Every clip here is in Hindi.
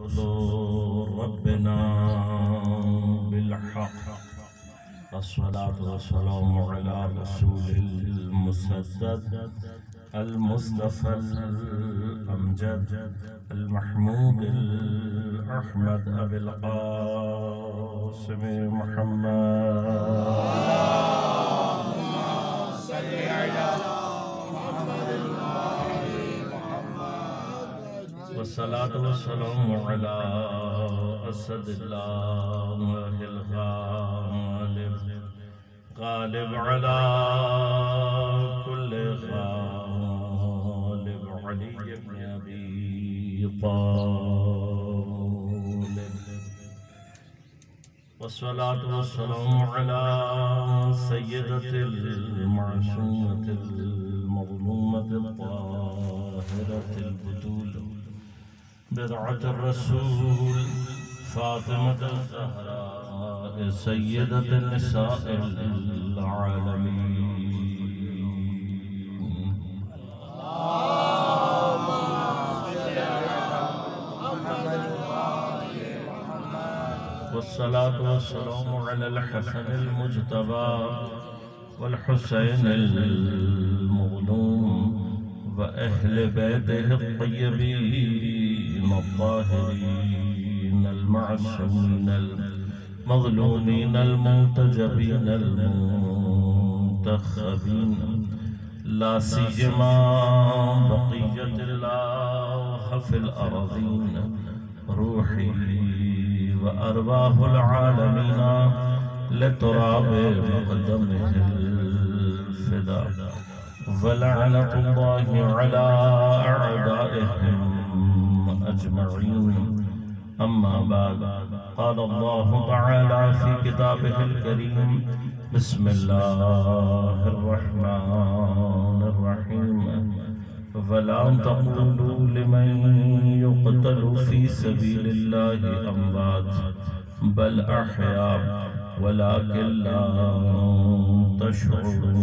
रुसुलु रब्बिना बिलहक़ वस्सलातु वस्सलामु अला रसूलिल मुसद्दद अल मुस्तफ़ल अमजद अल महमूदिल अहमद अबिल क़ासिम वस्सलातु वस्सलामु अला असदिल्लाहिल गालिब अला कुल्लि गालिब अली इब्न अबी तालिब वस्सलातु वस्सलामु अला सय्यदतिल मासूमतिल मज़लूमतिल ताहिरतिल बतूल बिदअतुर रसूल फातिमतुल ज़हरा सय्यदतुन निसाइल आलमीन। वस्सलातु वस्सलामु अलल हसनिल मुज्तबा वल हुसैनिल मग़लूम व अहले बैतिहि अत्तय्यबीन अत्ताहिरीन अल मअसूमीन अल मज़लूमीन अल मुंतजबीन अल मुंतखबीन ला सियमा बक़िय्यतुल्लाह फिल अरज़ीन रूही व अरवाहुल आलमीन लितुराबि मक़दमिहिल फ़िदा व लअनतुल्लाहि अला अअदाइहिम अजमईन। अम्मा बाद क़ाल अल्लाहु तआला फ़ी किताबिहिल करीम बिस्मिल्लाहिर रहमानिर रहीम वला तक़ूलू लिमन युक़तलू फ़ी सबीलिल्लाहि अमवात बल अहया वलाकिन ला तशऊरून।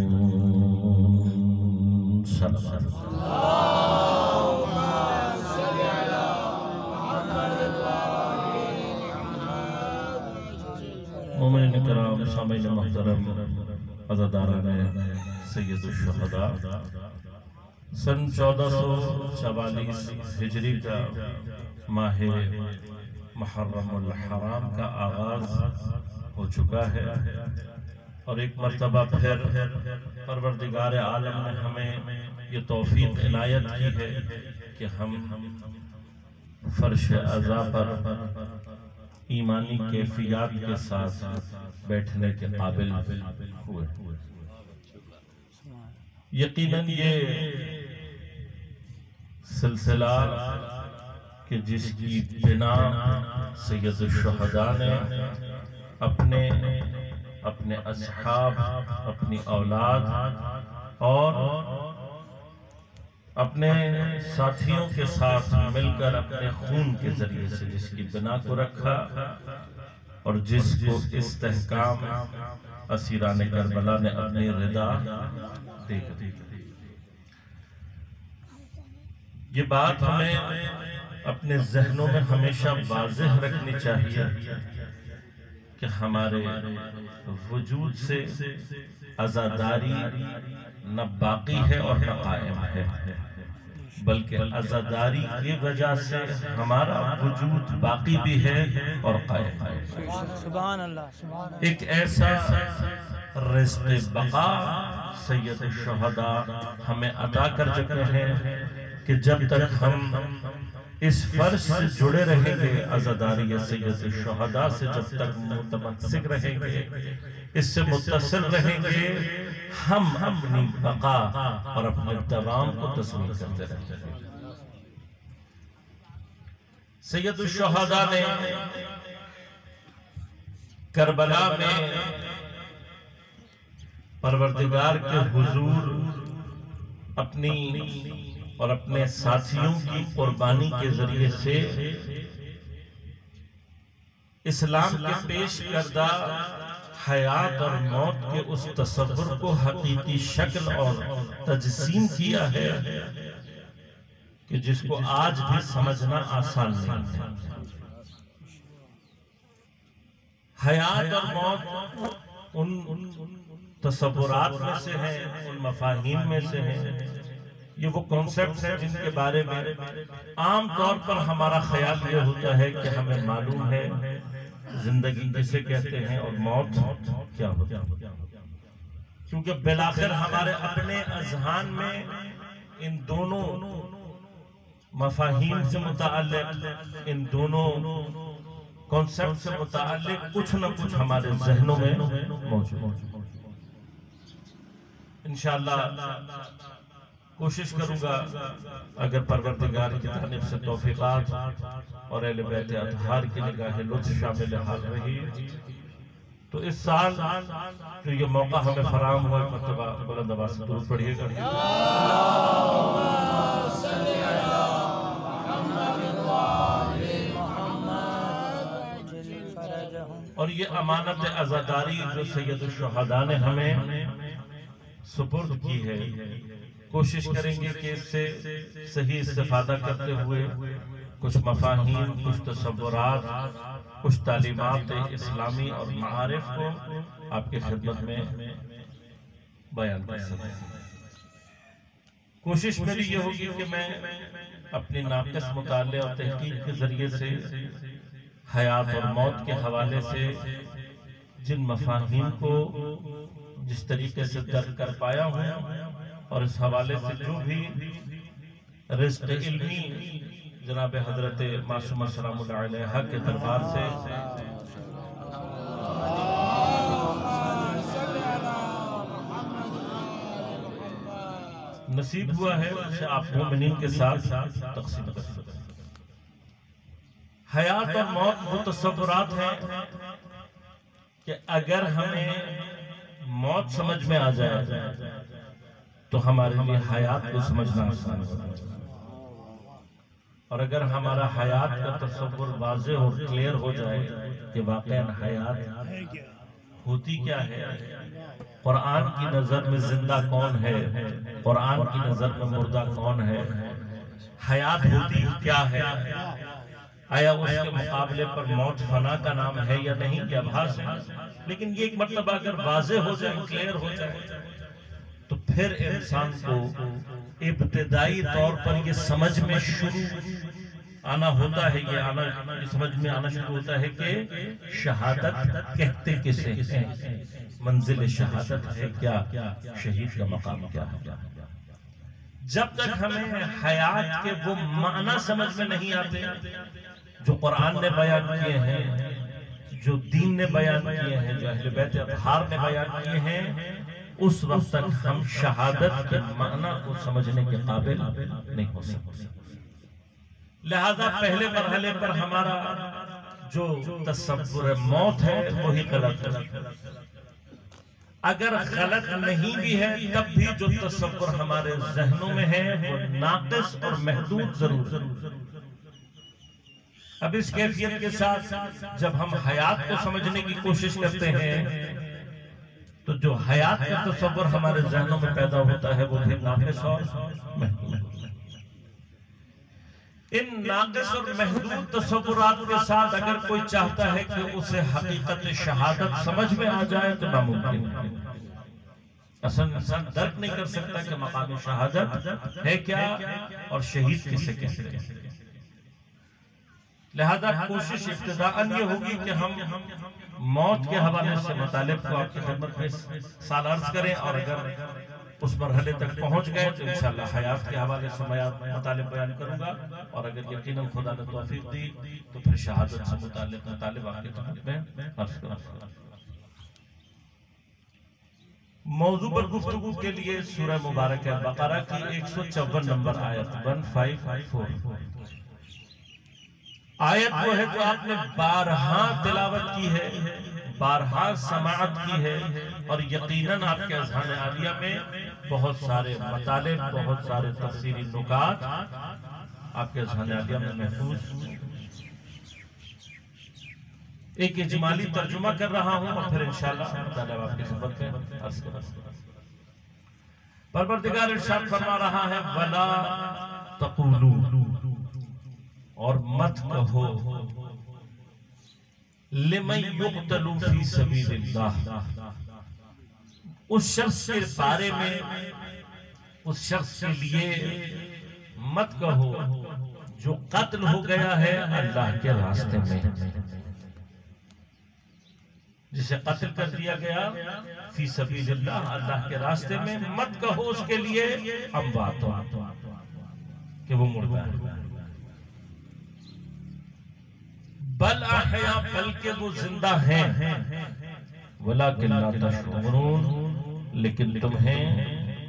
मोमिन किराम सामीन मुहतरम अज़ादारान सय्यदुश शुहदा सन 1444 हिजरी का माह मुहर्रमुल हराम का आगाज हो चुका है और एक मर्तबा फिर परवरदिगार आलम ने हमें ये तौफीक इनायत की है कि हम फर्श अज़ा पर ईमानी कैफियत के साथ बैठने के काबिल हुए। यकीनन ये सिलसिला कि जिसकी बिना सैयदुश शुहदा ने अपने असहाब, अपनी औलाद और अपने साथियों के साथ मिलकर अपने खून के जरिए से जिसकी बिना को रखा और जिसको इस्तेहकाम असीराने करबला ने अपनी रिदा दे दी। ये बात हमें अपने जहनों में हमेशा वाज़ेह रखनी चाहिए कि हमारे वजूद से आज़ादारी न बाकी है और न कायम है, बल्कि आज़ादारी की वजह से हमारा वजूद बाकी भी है और कायम है। सुभान अल्लाह। एक ऐसा रिज़्क़ बका सैयदुश शुहदा हमें अता कर चुके हैं कि जब तक हम इस फर्ज से जुड़े रहेंगे, आज़ादारी सैयदुश शुहदा से जब तक मुतमस्सिक रहेंगे, इससे मुत्तसिल रहेंगे, हम अपनी बका और अपने दवाम को तस्लीम करते रहेंगे। सैयदुश शुहदा ने करबला में परवरदिगार के हुजूर अपनी और अपने साथियों की कुर्बानी के जरिए से इस्लाम के पेश करदा हयात और मौत के उस तसव्वुर को हकीकी शक्ल और तजसीम किया है कि जिसको आज भी समझना आसान नहीं है। हयात और मौत उन तसव्वुरात में से है, उन मफाहीम में से है। ये वो कॉन्सेप्ट हैं जिनके बारे में आम तौर पर हमारा ख्याल ये होता है कि हमें मालूम है जिंदगी किसे कहते हैं और मौत क्या होता है, क्योंकि बिलाखिर हमारे अपने अज़हान में इन दोनों मफाहीम से मुताल्लिक, इन दोनों कॉन्सेप्ट से मुताल्लिक कुछ न कुछ हमारे ज़हनों में मौजूद है। इंशाअल्लाह कोशिश करूंगा अगर परवरदिगार की जानिब से तौफीक़ात और अहले बैत अतहार की निगाह लुत्फ़ शामिल हाल रही तो इस साल जो ये मौका हमें फराहम हुआ, मर्तबा बुलंद आवाज़ से दुरूद पढ़िएगा। और ये अमानत आज़ादारी जो सैयद शुहदा ने हमें सुपुर्द की है, कोशिश करेंगे कि इससे सही इस्तिफादा करते हुए कुछ मफाहीम, कुछ तसव्वुरात, कुछ तालीमात इस्लामी और मारिफ को आपकी खिदमत में बयान कर सकें। कोशिश मेरी ये होगी कि मैं अपनी नाक़िस मुताले और तहकीक के जरिए से हयात और मौत के हवाले से जिन मफाहीम को जिस तरीके से दर्ज कर पाया हूँ और इस हवाले से जो भी रिज़्क़ इल्मी जनाब हजरत मासूमा सलामुल्लाह अलैहा के दरबार से नसीब हुआ है उसे आप मोमिनीन के साथ तक़सीम कर सकते हैं। हयात और मौत वो तसव्वुरात हैं कि अगर हमें मौत समझ में आ जाए तो हमारे लिए हयात को समझना आसान होता है, और अगर हमारा हयात का तसव्वुर वाज़ेह और क्लियर हो जाए कि वाक़ईन हयात होती क्या है, कुरान की नज़र में जिंदा कौन है, कुरान की नज़र में मुर्दा कौन है, हयात होती क्या है, आया उसके मुकाबले पर मौत फना का नाम है या नहीं, क्या भास है। लेकिन ये एक मतलब अगर वाज़ेह हो जाए, क्लियर हो जाए, तो फिर इंसान को इब्तिदाई तौर पर ये समझ में शुरू आना होता है, ये समझ में आना शुरू होता है कि शहादत कहते किसे हैं, मंजिल शहादत है क्या, शहीद का मकाम क्या है। जब तक हमें हयात के वो माना समझ में नहीं आते जो कुरान ने बयान किए हैं, जो दीन ने बयान किए हैं, जो अहले बैत अतहार ने बयान किए हैं, उस वक्त तक हम शहादत के माना को समझने के काबिल नहीं हो सकते। लिहाजा पहले मरहले पर हमारा जो तसव्वुर मौत है वही गलत है। अगर गलत नहीं भी है तब भी जो तसव्वुर हमारे जहनों में है वो नाक़िस और महदूद जरूर। अब इस कैफियत के साथ जब हम हयात को समझने की कोशिश करते हैं तो जो हयात का तसव्वुर हमारे जहनों में पैदा होता है वो भी नाक़िस और महदूद। इन नाक़िस और महदूद तसव्वुरात के साथ अगर कोई चाहता है कि उसे हकीकत शहादत समझ में आ जाए तो नामुमकिन है। असल इंसान दर्क नहीं कर सकता कि मकाम शहादत है क्या और शहीद किसे कहते हैं। लिहाजा कोशिश इब्तिदाअन ये होगी कि हम मौत के हवाले से मुतालिब को आपकी खिदमत में साल अर्ज करें, और अगर उस मरहले तक पहुंच गए तो इंशाअल्लाह हयात के हवाले से मैं मुतालिब बयान करूंगा, और अगर यकीनन खुदा ने तौफीक दी तो फिर शहादत से मुतालिब आपकी खिदमत में अर्ज करूंगा। मौजू पर गुफ्तगू के लिए सूरह मुबारक बकरा की 154 नंबर आयत 154 आयत वो है जो आपने बारहा तिलावत की है, बारहा समाअत की है, और यकीनन आपके अज़हान आलिया में बहुत सारे मतालिब, बहुत सारे तफसीरी नुकात आपके अज़हान आलिया में महफूज। एक इजमाली तर्जुमा कर रहा हूं और फिर इंशाअल्लाह आपकी खिदमत में अर्ज़ करूंगा। परवरदिगार इरशाद फरमा रहा है, वला तक़ूलू, और मत कहो, लिमन युक़्तलू फी सबीलिल्लाह, उस शख्स के बारे में, उस शख्स के लिए मत कहो जो कत्ल हो गया है अल्लाह के रास्ते में, जिसे कत्ल कर दिया गया फी सबीलिल्लाह, अल्लाह के रास्ते में, मत कहो उसके लिए अमवात, कि वो मुर्दा है, बल अहया, बल्कि वो जिंदा हैं, वलाकिन ला तशऊरून, लेकिन तुम्हें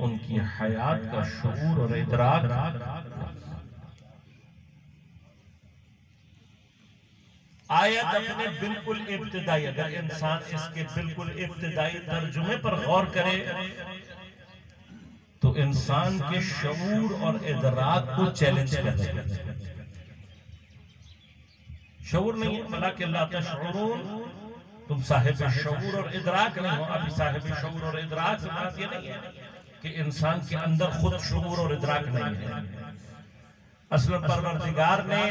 उनकी हयात का शऊर और इदराक। आयत अपने बिल्कुल इब्तिदाई, अगर इंसान इसके बिल्कुल इब्तिदाई तर्जुमे पर गौर करे तो इंसान के शऊर और इदराक को चैलेंज कर रहे हैं। शऊर नहीं है, वलाकिन ला तशऊरून, तुम साहिब शऊर और इदराक नहीं हो। अभी साहिब शऊर और इदराक से बात ये नहीं है कि इंसान के अंदर खुद शऊर और इदराक नहीं है। असल परवरदिगार ने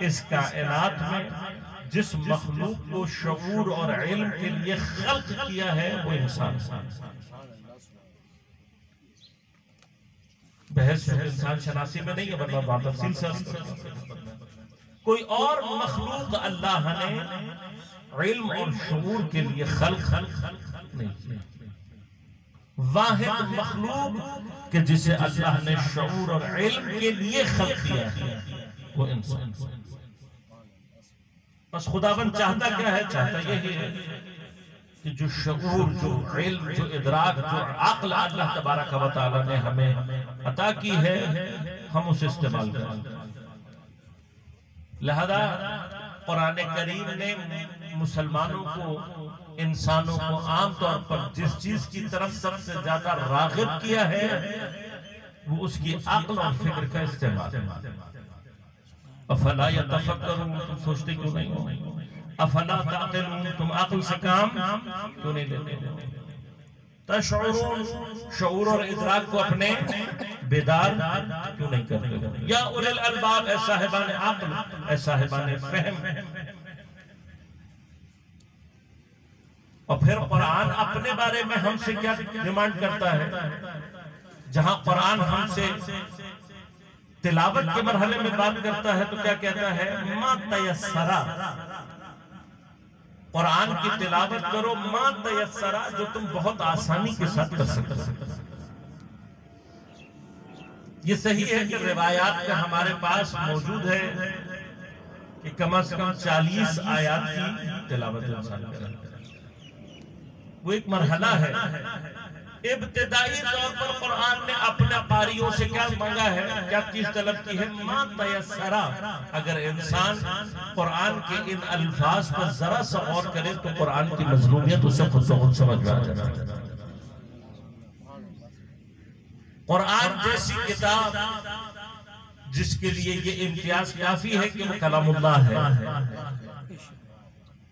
इस कायनात में जिस मखलूक को शऊर और इल्म के लिए खल्क किया है वो इंसान। बहस इंसान शनासी में नहीं है, वरना बात तफसील से कोई और मखलूक अल्लाह ने इल्म और शऊर के लिए खल्क नहीं किया। वाहिद मखलूक कि जिसे अल्लाह ने शऊर और इल्म के लिए खल्क किया है वो इंसान। बस खुदाबंद चाहता क्या है? चाहता यही है कि जो शऊर, जो इल्म, जो इदराक, जो अक्ल अल्लाह तबारक व तआला ने हमें अता की है, हम उसे इस्तेमाल करें। लिहाजा कुरान करीम ने मुसलमानों को, इंसानों को आमतौर पर जिस चीज की तरफ सबसे ज्यादा राग़िब किया है वो उसकी अक्ल और फिक्र का इस्तेमाल। अफला यतफक्करून, तुम सोचते क्यों नहीं हो? अफला ताक़िलून, तुम अक्ल से काम क्यों नहीं लेते? तशऊरून, शऊर और इदराक को अपने बेदार क्यों नहीं करते? या उलिल अलबाब, ऐ साहिबान अक्ल, ऐ साहिबान फहम। और फिर कुरान अपने बारे में हमसे क्या डिमांड करता है? जहां कुरान हमसे तिलावत के मरहले में बात करता है तो क्या कहता है? मा तयस्सरा, कुरान की तिलावत करो, मा तयस्सरा, जो तुम बहुत आसानी के साथ कर सकते। ये सही है कि रिवायात में हमारे पास मौजूद है कि कम से कम 40 आयात की तिलावत इंसान करे, वो एक मरहला है। इब्तिदाई तौर पर कुरान ने अपने कारियों से क्या मांगा है, क्या चीज तलब की है? मा तयस्सरा। अगर इंसान कुरान के इन अल्फाज पर जरा सा गौर करे तो कुरान की मजलूमियत उसे खुद ब खुद समझ में आ जाता है। कुरान जैसी किताब जिसके लिए ये इम्तियाज काफी है कि वो कलामुल्लाह है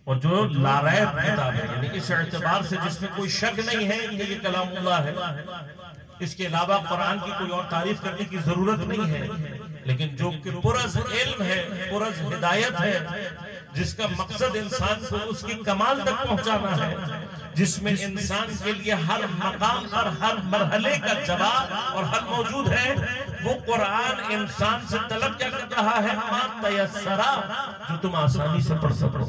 और जो लारैब किताब है, यानी इस एतबार से जिसमें कोई शक नहीं है कि ये कलामुल्लाह है। इसके अलावा कुरान की कोई और तारीफ करने की जरूरत नहीं है। लेकिन जो पुरज़ इल्म है, पुरज़ हिदायत है, जिसका मकसद इंसान को उसकी कमाल तक पहुंचाना है, जिसमें इंसान के लिए हर मकाम और हर मरहले का जवाब और हल मौजूद है, वो कुरान इंसान से तलब क्या कर रहा है? मा तयस्सरा, जो तुम आसानी से पढ़ सको।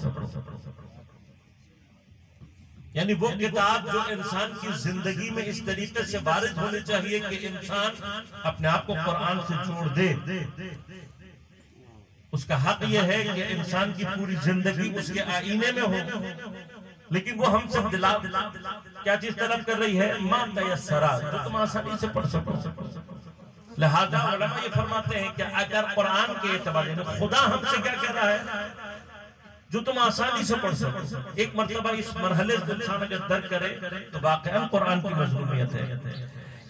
यानी वो किताब जो इंसान की जिंदगी में इस तरीके से वारिद होनी चाहिए कि इंसान अपने आप को कुरान से जोड़ दे। उसका हक यह है कि इंसान की पूरी जिंदगी उसके आईने में हो। लेकिन वो हमसे दिला क्या चीज तलब कर रही है? मा तयस्सरा, जो तुम आसानी से पढ़ सको। लिहाजा उलमा ये फरमाते हैं कि अगर कुरान के एतबार से खुदा हमसे क्या कह रहा है? जो तुम आसानी से पढ़ सको। एक मरतबा इस मरहले से इंसान अगर दर्क करे तो वाकई कुरान की मजलूमियत है।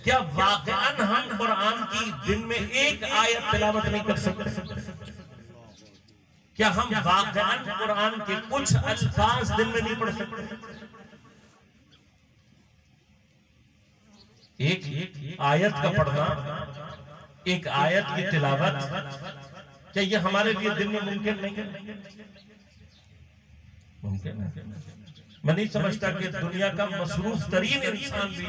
क्या वाकई हम कुरान की दिन में एक आयत तिलावत नहीं कर सकते? क्या हम वाकई कुरान के कुछ अल्फाज दिन में नहीं पढ़ सकते? एक आयत का पढ़ना, एक आयत की तिलावत, क्या ये हमारे लिए दिन में मुमकिन नहीं है? मुमकिन है? मैं नहीं समझता कि दुनिया का मसरूफ तरीन इंसान भी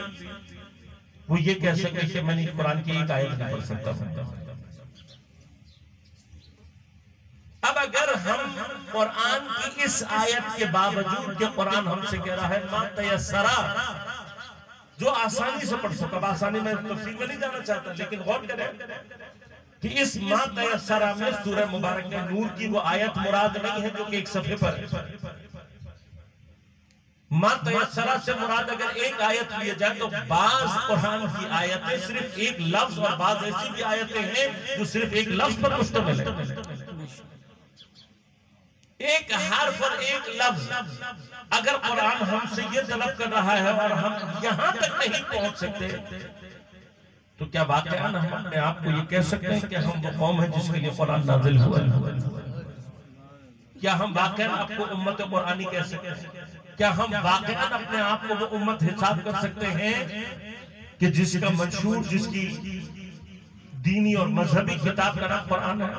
वो ये कह सके कि मैं कुरान की एक आयत नहीं पढ़ सकता। अब अगर हम कुरान की इस आयत के बावजूद कि कुरान हमसे कह रहा है मा तयस्सरा, जो आसानी से पढ़ सको, आसानी में तफसील में नहीं जाना चाहता, लेकिन गौर करें कि इस मा तयस्सरा में सूरह मुबारक में नूर की वो आयत मुराद नहीं है जो कि एक सफे पर है। मा तयस्सरा से मुराद अगर एक आयत लिया जाए तो बाज कुरान की आयतें सिर्फ एक लफ्ज और बाज ऐसी भी आयतें हैं जो सिर्फ एक लफ्ज पर मुश्तमिल है, एक हर्फ और एक लफ्ज। अगर कुरान हमसे ये तलब कर रहा है और हम यहां तक नहीं पहुंच सकते तो क्या वाकई हम अपने आप को ये कह सकते हैं कि हम वो कौम है जिसके लिए कुरान नाजिल हुआ? क्या हम वाकई आपको उम्मत कुरानी कह सकते हैं? क्या हम वाकई अपने आप को वो उम्मत हिसाब कर सकते हैं कि जिसका मंशूर, जिसकी दीनी और मजहबी किताब का नाम कुरान है?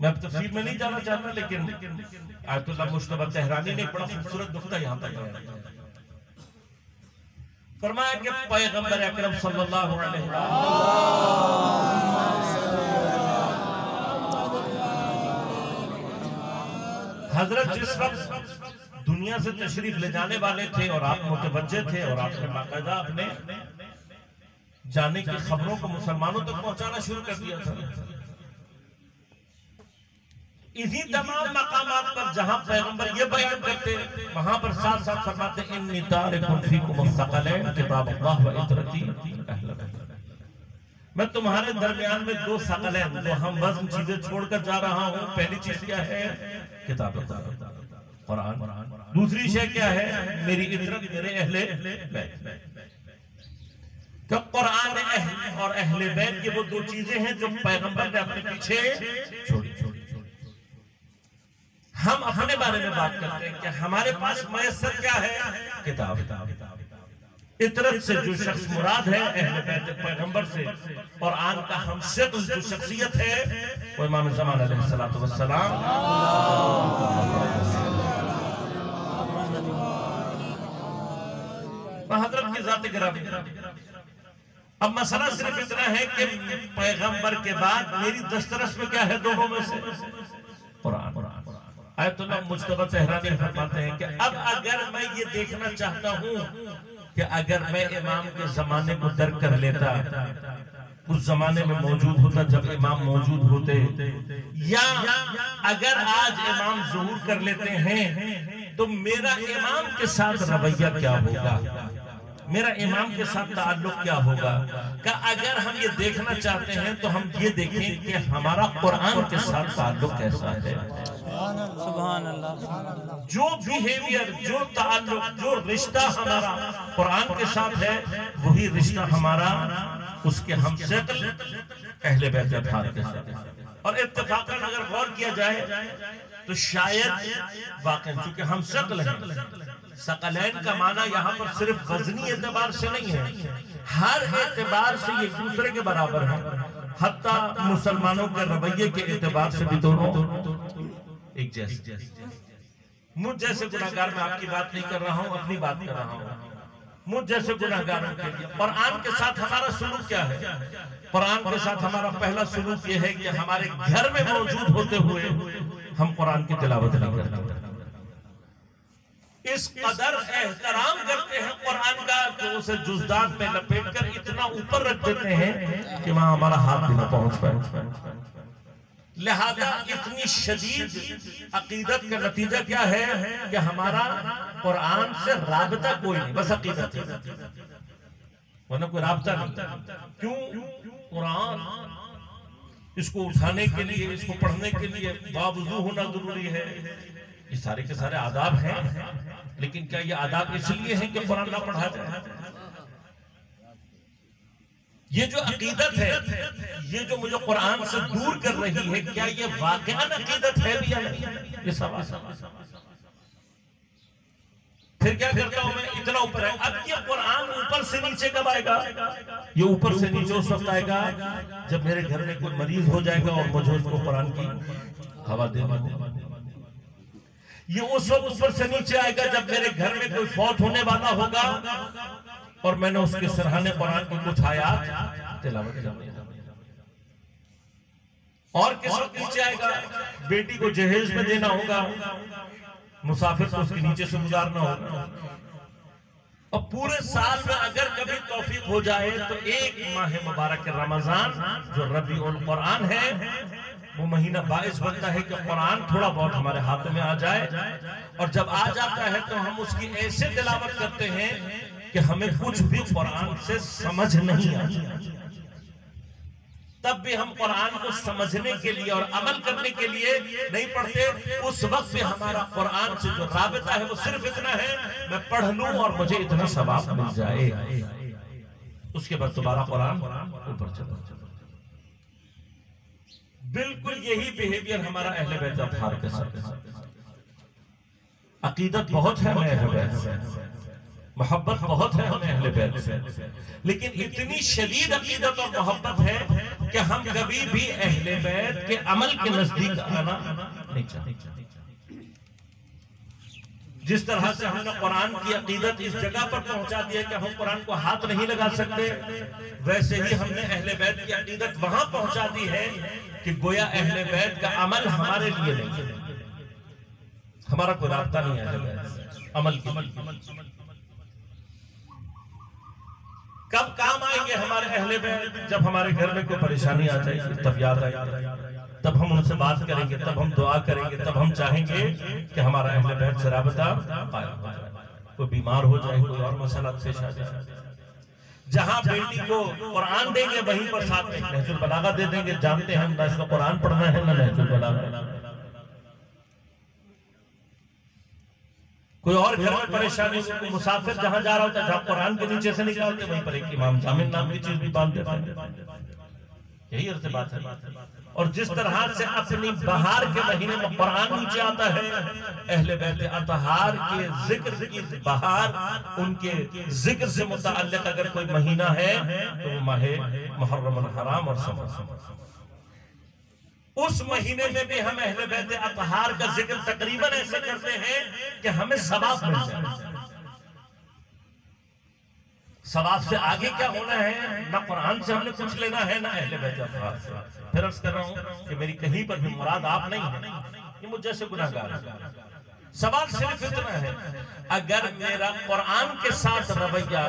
मैं अब तफसील में नहीं जाना चाहता, लेकिन आयतुल्लाह मुश्तबा तेहरानी ने बड़ा खूबसूरत नुक्ता यहां पर फरमाया कि पैगंबर अकरम सल्लल्लाहु अलैहि हजरत जिस वक्त दुनिया से तशरीफ ले जाने वाले थे और आप मुतवज्जे थे और आपने बाकायदा अपने जाने की खबरों को मुसलमानों तक पहुंचाना शुरू कर दिया था। इसी तमाम मकामात पर जहां पैगंबर ये बयान करते वहां पर साथ साथ फरमाते इन्नी तारिकुन फीकुम अस-सकलैन किताबुल्लाह व इतरती अहल बैत। मैं तुम्हारे दरमियान में दो सकलैन, दो हम वज़न चीजें छोड़कर जा रहा हूं। पहली चीज क्या है? किताब कुरान। दूसरी शय क्या है? मेरी इतरत, मेरे अहले बैत। तो कुरान और अहले बैत ये वो दो चीजें हैं जो पैगंबर ने अपने पीछे छोड़ी। हम अपने बारे में बात करते हैं कि हमारे पास मयस्सर क्या है? किताब। इतरत से जो शख्स मुराद है अहले बैत पैगंबर से, और आन का हमसे जो शख्सियत है वो इमाम ज़मान अलैहिस्सलातु वस्सलाम। हजरत की ज़ात गिरामी। अब मसला सिर्फ इतना है कि पैगंबर के बाद मेरी दस्तरस में क्या है? दोनों में से कुरान। आयतुल्लाह मुज्तबा तेहरानी फरमाते हैं कि अब अगर मैं ये देखना चाहता हूँ कि अगर मैं इमाम के जमाने को दर्क कर लेता, उस जमाने में मौजूद होता जब इमाम मौजूद होते, या अगर आज इमाम ज़ुहूर कर लेते हैं तो मेरा इमाम के साथ रवैया क्या होगा, मेरा इमाम के साथ ताल्लुक क्या होगा? का अगर हम ये देखना चाहते हैं तो हम ये देखें कि हमारा कुरान के साथ ताल्लुक कैसा है। सुभान अल्लाह। जो बिहेवियर, जो ताल्लुक, जो रिश्ता हमारा कुरान के साथ है वही रिश्ता हमारा उसके हमसे अहले बैत अतहार के साथ। और इत्तेफाकन अगर गौर किया जाए तो शायद वाकई चूंकि हम शकल हैं, सकलैन का माना यहाँ पर सिर्फ वजनी एतबार से नहीं है, हर एतबार से ये दूसरे के बराबर है। हत्ता मुसलमानों के रवैये के एतबार से भी दोनों एक जैसे। मुझ जैसे गुनाहगार, मैं आपकी बात नहीं कर रहा हूँ, अपनी बात कर रहा हूँ, मुझ जैसे गुनाहगारों के लिए कुरान के साथ हमारा सुलूक क्या है? कुरान के साथ हमारा पहला सुलूक ये है कि हमारे घर में मौजूद होते हुए हम कुरान की तिलावत नहीं करते। इस कदर एहतराम करते हैं कुरान का कि उसे जुज़दान में लपेट कर इतना ऊपर रख देते हैं कि वहां हमारा हाथ भी न पहुंच पाए। लिहाजा इतनी शदीद अकीदत का नतीजा क्या है कि हमारा कुरान से राबता कोई नहीं, बस अकीदत है, वरना कोई राबता नहीं। क्यों? कुरान इसको उठाने के लिए, इसको पढ़ने के लिए बावजूद होना जरूरी है। ये सारे के सारे आदाब हैं, लेकिन क्या ये आदाब इसलिए हैं कि कुरान ना पढ़ा जाए? ये जो अकीदत है, ये जो मुझे कुरान से दूर कर रही है, क्या ये वाकई अकीदत है भी या नहीं? ये सवाल। फिर क्या करता हूं मैं? इतना ऊपर है। अब ये कुरान ऊपर से नीचे कब आएगा? ये ऊपर से नीचे उस वक्त आएगा जब मेरे घर में कोई मरीज हो जाएगा और मुझे उसको कुरान की हवा देनी होगी। ये उस वक्त ऊपर से नीचे आएगा जब मेरे घर में कोई फौत होने वाला होगा और मैंने उसके सरहाने कुरान की कुछ आयत तिलावत करनी है। और किस वक्त नीचे आएगा, बेटी को जहेज में देना होगा, मुसाफिर को उसके नीचे से गुजारना होगा। और पूरे साल में अगर कभी तौफीक हो जाए तो एक माह मुबारक रमजान जो रबीउल कुरान है, वो महीना बाइस बनता है कि कुरान थोड़ा बहुत हमारे हाथों में आ जाए। और जब आ जाता है तो हम उसकी ऐसे तिलावत करते हैं कि हमें कुछ भी कुरान से समझ नहीं आता, तब भी हम कुरान को समझने के लिए और अमल करने के लिए नहीं पढ़ते। उस वक्त भी हमारा कुरान से जो राबिता है वो सिर्फ इतना है, मैं पढ़ लूं और मुझे इतना सवाब मिल जाए, उसके बाद दोबारा कुरान ऊपर चला। बिल्कुल यही बिहेवियर हमारा अहले बैत अतहार के साथ। अकीदत बहुत है हमें अहले बैत से, मोहब्बत बहुत है हमें अहले बैत से, लेकिन इतनी शदीद अकीदत और मोहब्बत है कि हम कभी भी अहले बैत के अमल के नजदीक आना नहीं चाहते। जिस तरह से हमने कुरान की अकीदत इस जगह पर पहुंचा दिया कि हम कुरान को हाथ नहीं लगा सकते, वैसे ही हमने अहले बैत की अकीदत वहां पहुंचा दी है कि गोया अहले बैत का अमल हमारे लिए नहीं है, हमारा कोई रास्ता नहीं है अहले बैत से अमल की। कब काम आएंगे हमारे अहले बैत? जब हमारे घर में कोई परेशानी आ जाएगी तब याद आएगी, तब हम उनसे बात करेंगे, तब हम दुआ करेंगे, तब हम चाहेंगे कि हमारा अहले बैत से राबता पाए। कोई बीमार हो जाए, कोई और मसला पेश आ जाए, जहां बेटी को कुरान देंगे वहीं पर साथ में नहजुल बलागा दे देंगे। जानते हैं ना इसका कुरान पढ़ना है ना नहजुल बलागा। कोई और घर में परेशानी, मुसाफिर जहां जा रहा होता है, जहां कुरान के नीचे से निकालते वहीं पर एक इमाम जामिन नाम की चीज भी बांध देते हैं। यही अर्थ है। और जिस तरह से अपनी बहार के महीने में कुरान नीचे आता है, अहले बैत अतहार के जिक्र की बहार, उनके जिक्र से मुताल्लिक अगर कोई महीना है तो वो माह मुहर्रम हराम और सफर। उस महीने में भी हम अहले बैत अतहार का जिक्र तकरीबन ऐसे करते हैं कि हमें सवाब मिल जाए। सवाब से आगे क्या होना है, ना कुरान से हमने कुछ लेना है ना अहले बैत अतहार से। फिर अर्ज कर रहा हूं कि मेरी कहीं पर भी मुराद आप नहीं है, ये मुझ जैसे गुनाहगार है। सवाल सिर्फ इतना है, अगर मेरा कुरान के साथ रवैया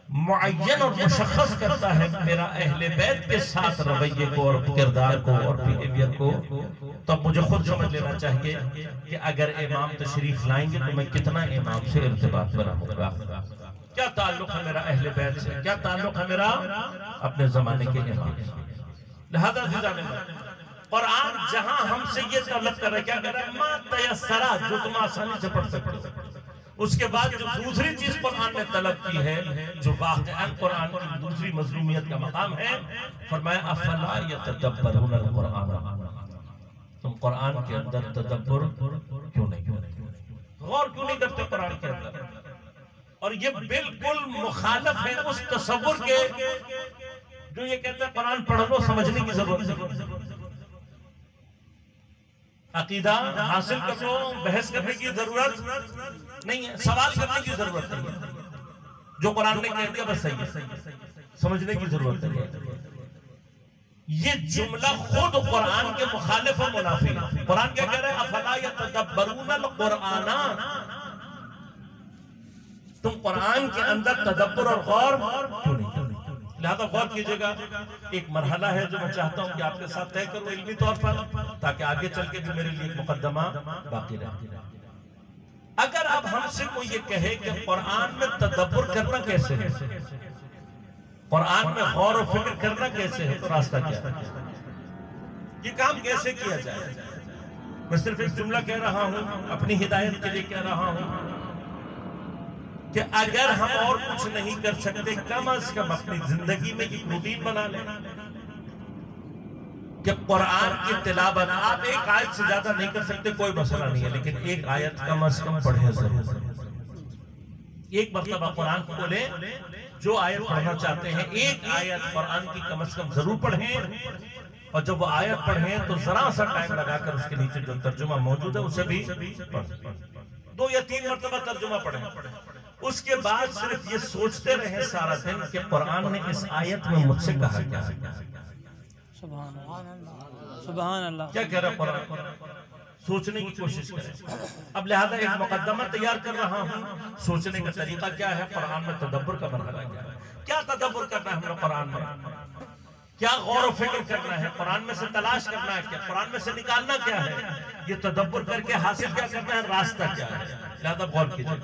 मुअय्यन और मुशख्खस करता है मेरा अहले बैत के साथ रवैये को और किरदार को और बिहेवियर को, तो मुझे खुद समझ लेना चाहिए कि अगर इमाम तशरीफ लाएंगे तो मैं कितना इमाम से इर्तिबात बनाऊंगा, क्या ताल्लुक है मेरा अहले बैत से, क्या ताल्लुक है मेरा अपने जमाने के इमाम से। लिहाजा कुरान जहां हमसे ये तलब कर रहा है, क्या कर रहा है, मा तयस्सरा, जो तुम आसानी से पढ़ सकते हो। उसके बाद जो दूसरी चीज कुरान ने तलब की है, जो वाक़अन कुरान की दूसरी मज़लूमियत का मकाम है, फरमाया अफला यतदब्बरून अल-कुरान, तुम कुरान के अंदर तदब्बुर क्यों नहीं, गौर क्यों नहीं करते कुरान के अंदर। और ये बिल्कुल मुखालिफ है उस तसव्वुर के जो ये कहता है कुरान पढ़ लो, समझने की जरूरत है, अकीदा हासिल कर लो, बहस करने की जरूरत नहीं है, सवाल करने की जरूरत नहीं है। जो कुरान ने कह दिया बस सही है, समझने की जरूरत नहीं है। ये जुमला खुद कुरान के मुखालिफ और मुनाफी है। कुरान क्या कह रहा है, अफला यतदब्बरून अल-कुराना, तुम कुरान के अंदर तदब्बुर और गौर क्यों नहीं। लिहाजा गौर कीजिएगा, एक मरहला है जो मैं चाहता हूं कि आपके साथ तय करूं इल्मी तौर पर, ताकि आगे चल के भी मेरे लिए एक मुकद्दमा बाकी रहे। अगर अब हमसे कोई ये कहे कि कुरान में तदब्बुर करना कैसे है, कुरान में गौर और फिक्र करना कैसे है, तो रास्ता क्या है, ये काम कैसे किया जाए। मैं सिर्फ एक जुमला कह रहा हूं, अपनी हिदायत के लिए कह रहा हूं कि अगर हम और कुछ नहीं कर सकते, कम अज कम अपनी जिंदगी में एक रूटीन बना लें कि कुरान की तिलावत, आप एक आयत से ज्यादा नहीं कर सकते कोई मसला नहीं है, लेकिन एक आयत कम अज कम पढ़े जरूर। एक मरतबा कुरान खोले, जो आयत पढ़ना चाहते हैं एक आयत कुरान की कम अज कम जरूर पढ़ें, और जब वो आयत पढ़े तो जरा सा टाइम लगाकर उसके नीचे जो तर्जुमा मौजूद है उसे भी पढ़ 2 या 3 मरतबा तर्जुमा पढ़े। उसके बाद सिर्फ ये सोचते रहे सारा दिन कि कुरान ने इस आयत में मुझसे कहा क्या है। सुभान अल्लाह, क्या कह रहा कुरान, सोचने की कोशिश करें। अब लिहाजा एक मुकद्दमा तैयार कर रहा हूँ, सोचने का तरीका क्या है, कुरान में तदब्बर का मरहला क्या है, क्या तदब्बर करना है हमें कुरान में, क्या गौर व फिक्र करना है, कुरान में से तलाश करना है, क्या कुरान में से निकालना क्या है, ये तदब्बर करके हासिल क्या करना है, रास्ता क्या है। लिहाजा गौर कीजिए।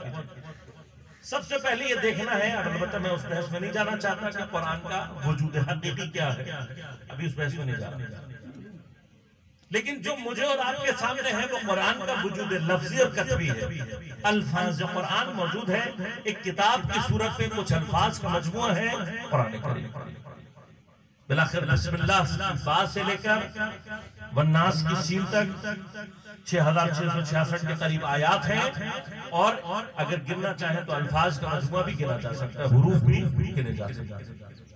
सबसे पहले ये देखना है, अलबत्ता मैं उस बहस में नहीं जाना चाहता कि कुरान का वजूद हकीकी क्या है, अभी उस बहस में नहीं जा रहा, लेकिन जो मुझे और आपके सामने है वो कुरान का वजूद लफ्जी और कतबी है। अल्फाज कुरान मौजूद है, एक किताब की सूरत में कुछ अल्फाज का मजमूआ है कुरान करीम। बिलाखिर बिस्मिल्लाह बा से लेकर वन्नास की सीन तक 6666 के करीब आयात हैं, और अगर गिनना चाहे तो अल्फाज का मजमूआ भी गिना जा सकता है, हुरूफ भी गिने जा सकते हैं।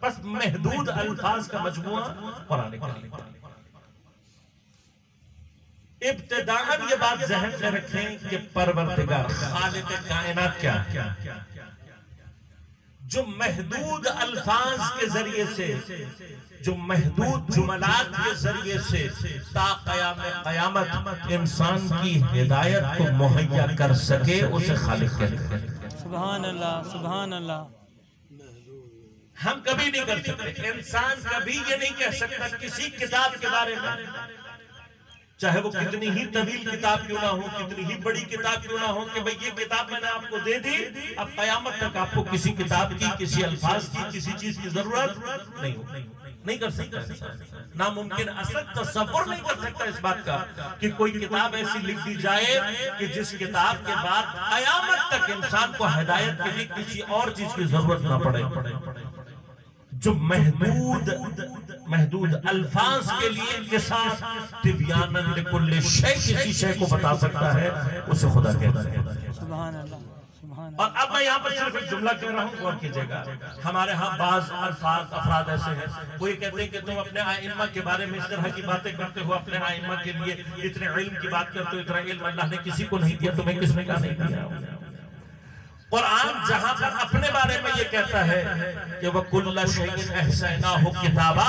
बस महदूद अल्फाज का मजमूआ कुरान करीम। इब्तिदाअन ये बात ज़हन में रखें कि परवरदिगार खालिक कायनात क्या है, जो महदूद अल्फाज के जरिए से, जो महदूद जुमलात के जरिए से ता क़यामत इंसान की हिदायत को मुहैया कर सके, उसे खालिक कहते हैं। सुभान अल्लाह, सुभान अल्लाह। हम कभी नहीं कर सकते, इंसान कभी ये नहीं कह सकता किसी किताब के बारे में, चाहे वो कितनी ही तवील किताब क्यों ना हो, कितनी ही बड़ी किताब क्यों ना हो, कि भाई ये किताब मैंने आपको दे दी, अब कयामत तक आपको किसी किताब की, किसी अल्फाज की, किसी चीज की जरूरत नहीं कर सकता। नामुमकिन, असल तसव्वुर नहीं कर सकता इस बात का कि कोई किताब ऐसी लिख दी जाए कि जिस किताब के बाद कयामत तक इंसान को हिदायत के लिए किसी और चीज की जरूरत ना पड़े। जो महदूद अल्फाज के लिए किसास तिब्यानन लिकुल्लि शै, किसी शय को बता सकता है, उसे खुदा कहता है। सुभान अल्लाह, सुभान अल्लाह। और अब मैं यहाँ पर सिर्फ एक जुमला कह रहा हूँ, गौर कीजिएगा। हमारे यहाँ बाज अल्फाज अफराद ऐसे हैं, कोई कहते हैं कि तुम अपने आइम्मा के बारे में इस तरह की बातें करते हो, अपने आइम्मा के लिए इतने इल्म की बात करते हो, इतना इल्म अल्लाह ने किसी को नहीं दिया, तुम्हें किसने कहा नहीं दिया। कुरान जहां पर अपने बारे में ये कहता है कि वह कुल्ला शैइन अहसैनाहु किताबा,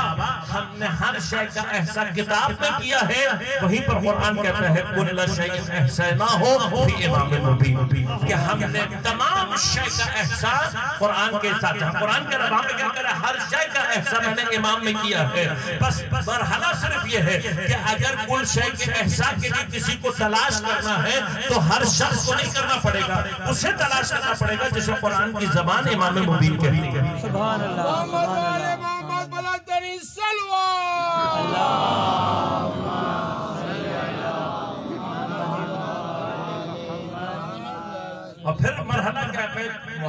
हमने हर शय का एहसा किताब में किया है, वहीं पर कुरान कहता है कुल्ला शैइन अहसैनाहु फी इमामिन मुबीन, कि हमने तमाम शय का एहसा कुरान के साथ, कुरान के रवा में क्या कह रहा है, हर शय का एहसा मैंने इमाम में किया है। बस मरहला सिर्फ ये है कि अगर कुल शय के एहसा के लिए किसी को तलाश करना है तो हर शख्स को नहीं करना पड़ेगा, उसे तलाश करना पड़ेगा जिसे कुरान की ज़बान इमाम मुबीन कहती है। सुभान अल्लाह, सुभान अल्लाह। और फिर मरहला क्या है,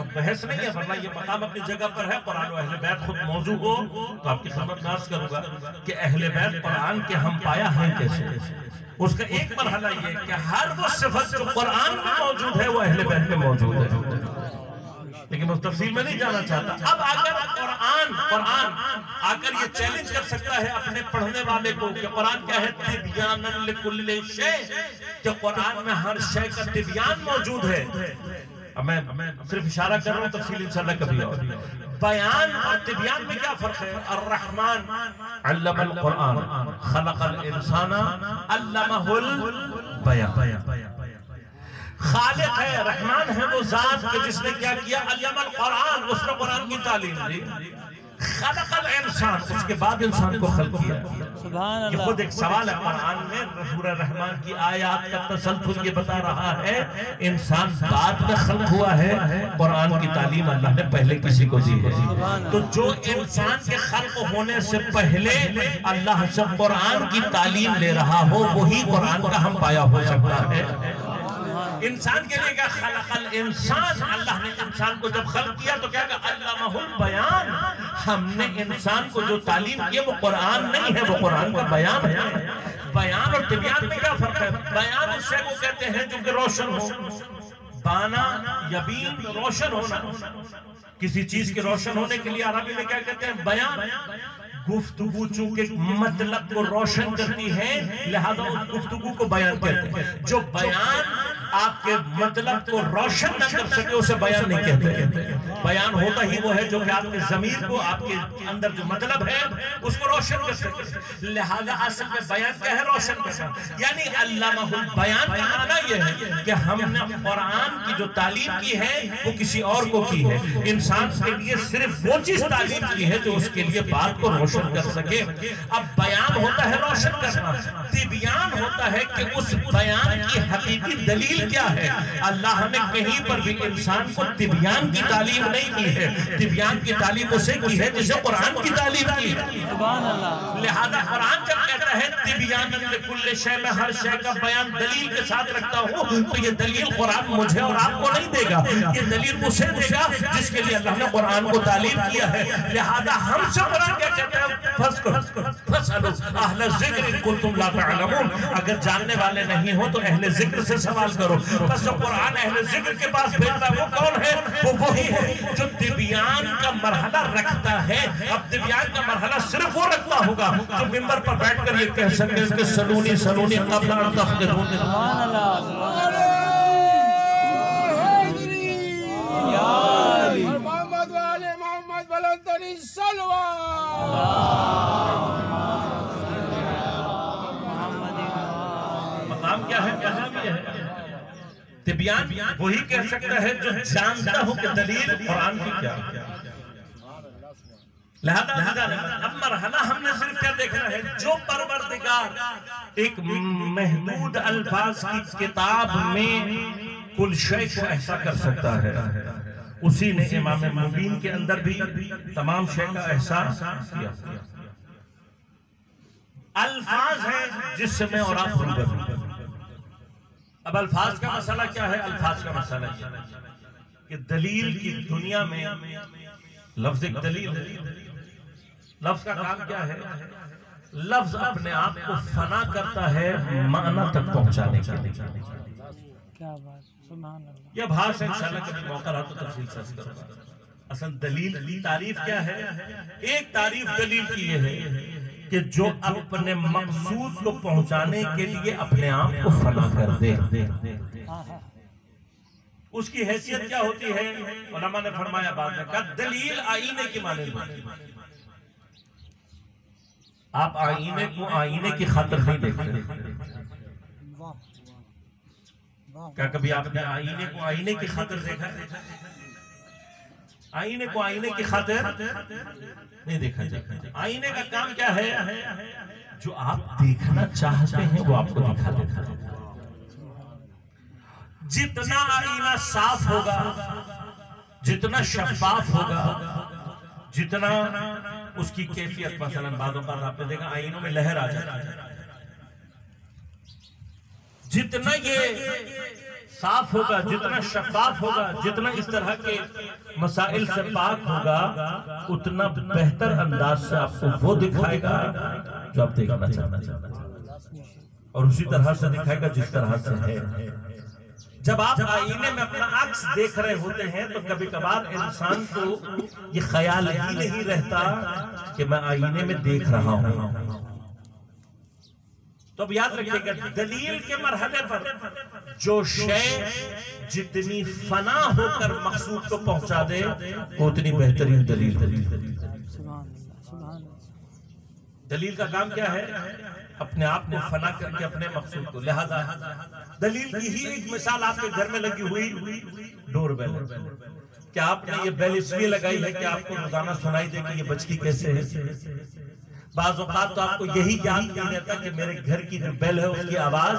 बहस नहीं है, वरना ये मकाम अपनी जगह पर है। कुरान और अहले बैत खुद मौजू हो तो आपकी खिदमत में अर्ज करूंगा कि अहले बैत कुरान के हम पाया है कैसे। उसका एक मरहला ये कि हर वो सिफत जो कुरान में मौजूद है वो अहले बैत में मौजूद है, लेकिन उस तफसील में नहीं जाना चाहता। अब अगर कुरान आकर ये चैलेंज कर सकता है अपने पढ़ने वाले को कि कुरान क्या है, तिब्यानन लिकुल्लि शै, कि कुरान में हर शय का तिब्यान मौजूद है। अब मैं सिर्फ इशारा कर रहा हूँ, तफसील इंशाअल्लाह कभी और। बयान और तिब्यान में क्या फर्क है? अर्रहमान अल्लमल कुरान खलकल इंसाना अल्लमहुल बयान। खालिक है, रहमान है वो जात के जिसने क्या किया, अल्लमल कुरान, उसने कुरान की तालीम दी। खलकल इंसान, उसके बाद इंसान को खल्क किया। सुभान ये अल्लाह। खुद एक सवाल है कुरान में, सूरह रहमान की आयत का तसल्सल ये बता रहा है इंसान बाद में खल्क हुआ है, कुरान की तालीम अल्लाह ने पहले किसी को दी है। तो जो इंसान के खल्क होने से पहले अल्लाह से कुरान की तालीम ले रहा हो, वही कुरान का हम पाया हो सकता है। इंसान के लिए क्या, खलकल इंसान, अल्लाह ने इंसान को जब खल्क किया तो क्या कहा, अल्लमहुल बयान, हमने इंसान को जो तालीम की वो कुरान नहीं है, वो कुरान का बयान है। बयान और तिब्यान में क्या फर्क है? बयान उस शय को कहते हैं जो कि रोशन हो, बाना यबीन, रोशन होना। किसी चीज के रोशन होने के लिए अरबी में क्या कहते हैं, बयान। गुफ्तगू चूंकि मतलब को रोशन करती है, लिहाजा उस गुफ्तगू को बयान कहते हैं। जो बयान आपके मतलब को रोशन न कर सके उसे बयान नहीं कहते। बयान होता ही वो है जो कि आपके ज़मीर को, आपके अंदर जो मतलब है उसको रोशन कर सके। लिहाजा असल में बयान क्या है? रोशन करना। यानी अल्लामाहुल बयान का माना यह है कि हमने कुरान की जो तालीम की है वो किसी और को की है। इंसान के लिए सिर्फ वो चीज तालीम की है जो उसके लिए बात को रोशन कर सके। अब बयान होता है रोशन करना, तिबियान होता है कि उस बयान की हकीकी दलील क्या है। अल्लाह ने कहीं पर भी इंसान को तिबियान की तालीम नहीं की है। तिबियान की तालीम उसे की है जिसे कुरान की तालीम की है। लिहाजा कुरान जब कहता है तिबियान लिकुल्लि शै, मैं हर शय का बयान दलील के साथ रखता हूँ, तो ये दलील कुरान मुझे और आपको नहीं देगा, ये दलील उसे देगा जिसके लिए अल्लाह ने कुरान को तालीम किया है। लिहाजा हमसे कुरान क्या कहता है? फस्अलू अहले ज़िक्र इन कुंतुम ला तअलमून, अगर जानने वाले नहीं हो तो अहले ज़िक्र से सवाल करो। बस जो कुरान अहले ज़िक्र के पास भेजता है वो कौन है? वो वही है जो तिबियान का मरहला रखता है। अब तिबियान का मरहला सिर्फ वो रखता होगा जो मिंबर पर बैठकर ये कह सके कि सलूनी सलूनी क़ब्ल अन तफ़्क़िरून। सुभान अल्लाह, मोहम्मद वाले मोहम्मद बुलंदरी सलवा। मकाम क्या है? कहाँ भी है? तिबियान वही कह सकता है जो जानता हो कि दलील कुरान की क्या है। लिहाजा अब मरहला हमने सिर्फ क्या देखना है? जो परवरदिगार एक महदूद अल्फाज की किताब में कुल शय को ऐसा कर सकता है, उसी ने इमाम मुबीन के अंदर भी तमाम शय का एहसास किया। अल्फाज है जिससे मैं और आप रूबरू। अब अल्फाज का मसला क्या है? अल्फाज का मसला कि दलील की दुनिया में लफ्ज एक दलील है। लफ्ज का काम क्या है? लफ्ज अपने आप को फना करता है माना तक पहुंचाने के लिए। क्या बात, सुभान अल्लाह। यह भाषा इंशाअल्लाह कभी मौका रहा तो तफसील से करूंगा। असल दलील की तारीफ क्या है? एक तारीफ दलील की यह है कि जो अपने मकसूद को पहुंचाने के लिए अपने आप को फना कर दे। उसकी हैसियत क्या होती है? उलमा ने फरमाया बाद में का दलील आईने के माने में। आप आईने को आईने की खातिर नहीं देखते। क्या कभी आपने आईने को आईने की खातिर देखा? आईने को आईने की खातिर नहीं देखा जाता। आईने का काम क्या है? जो आप देखना चाहते हैं वो आपको दिखा देता है। जितना आईना साफ होगा, जितना शफाफ होगा, जितना उसकी कैफियत, मसलन बादों पर आपने देखा आईनों में लहर आ जाती है, जितना ये साफ होगा, जितना शफाफ होगा, जितना इस तरह के मसाइल से पाक होगा, उतना बेहतर अंदाज से आपको वो दिखाएगा जो आप देखना चाहते हैं, और उसी तरह से दिखाएगा जिस तरह से है। जब आप आईने में अपना अक्स देख रहे होते हैं तो कभी कभार इंसान को ये ख्याल ही नहीं रहता कि मैं आईने में देख रहा हूं। तो अब याद रखिएगा, दलील के मरहले पर जो शय जितनी फना होकर मकसूद को पहुंचा दे वो उतनी बेहतरीन दलील। दलील का काम क्या है? अपने आप को फना करके अपने मकसूद को। लिहाजा दलील की ही एक मिसाल आपके घर में लगी हुई डोरबेल। क्या आपने ये बेल इसलिए लगाई है कि आपको रोजाना सुनाई दे कि ये बजती कैसे है? बाज़ औक़ात तो आपको यही याद नहीं रहता कि मेरे घर की जो बेल है उसकी आवाज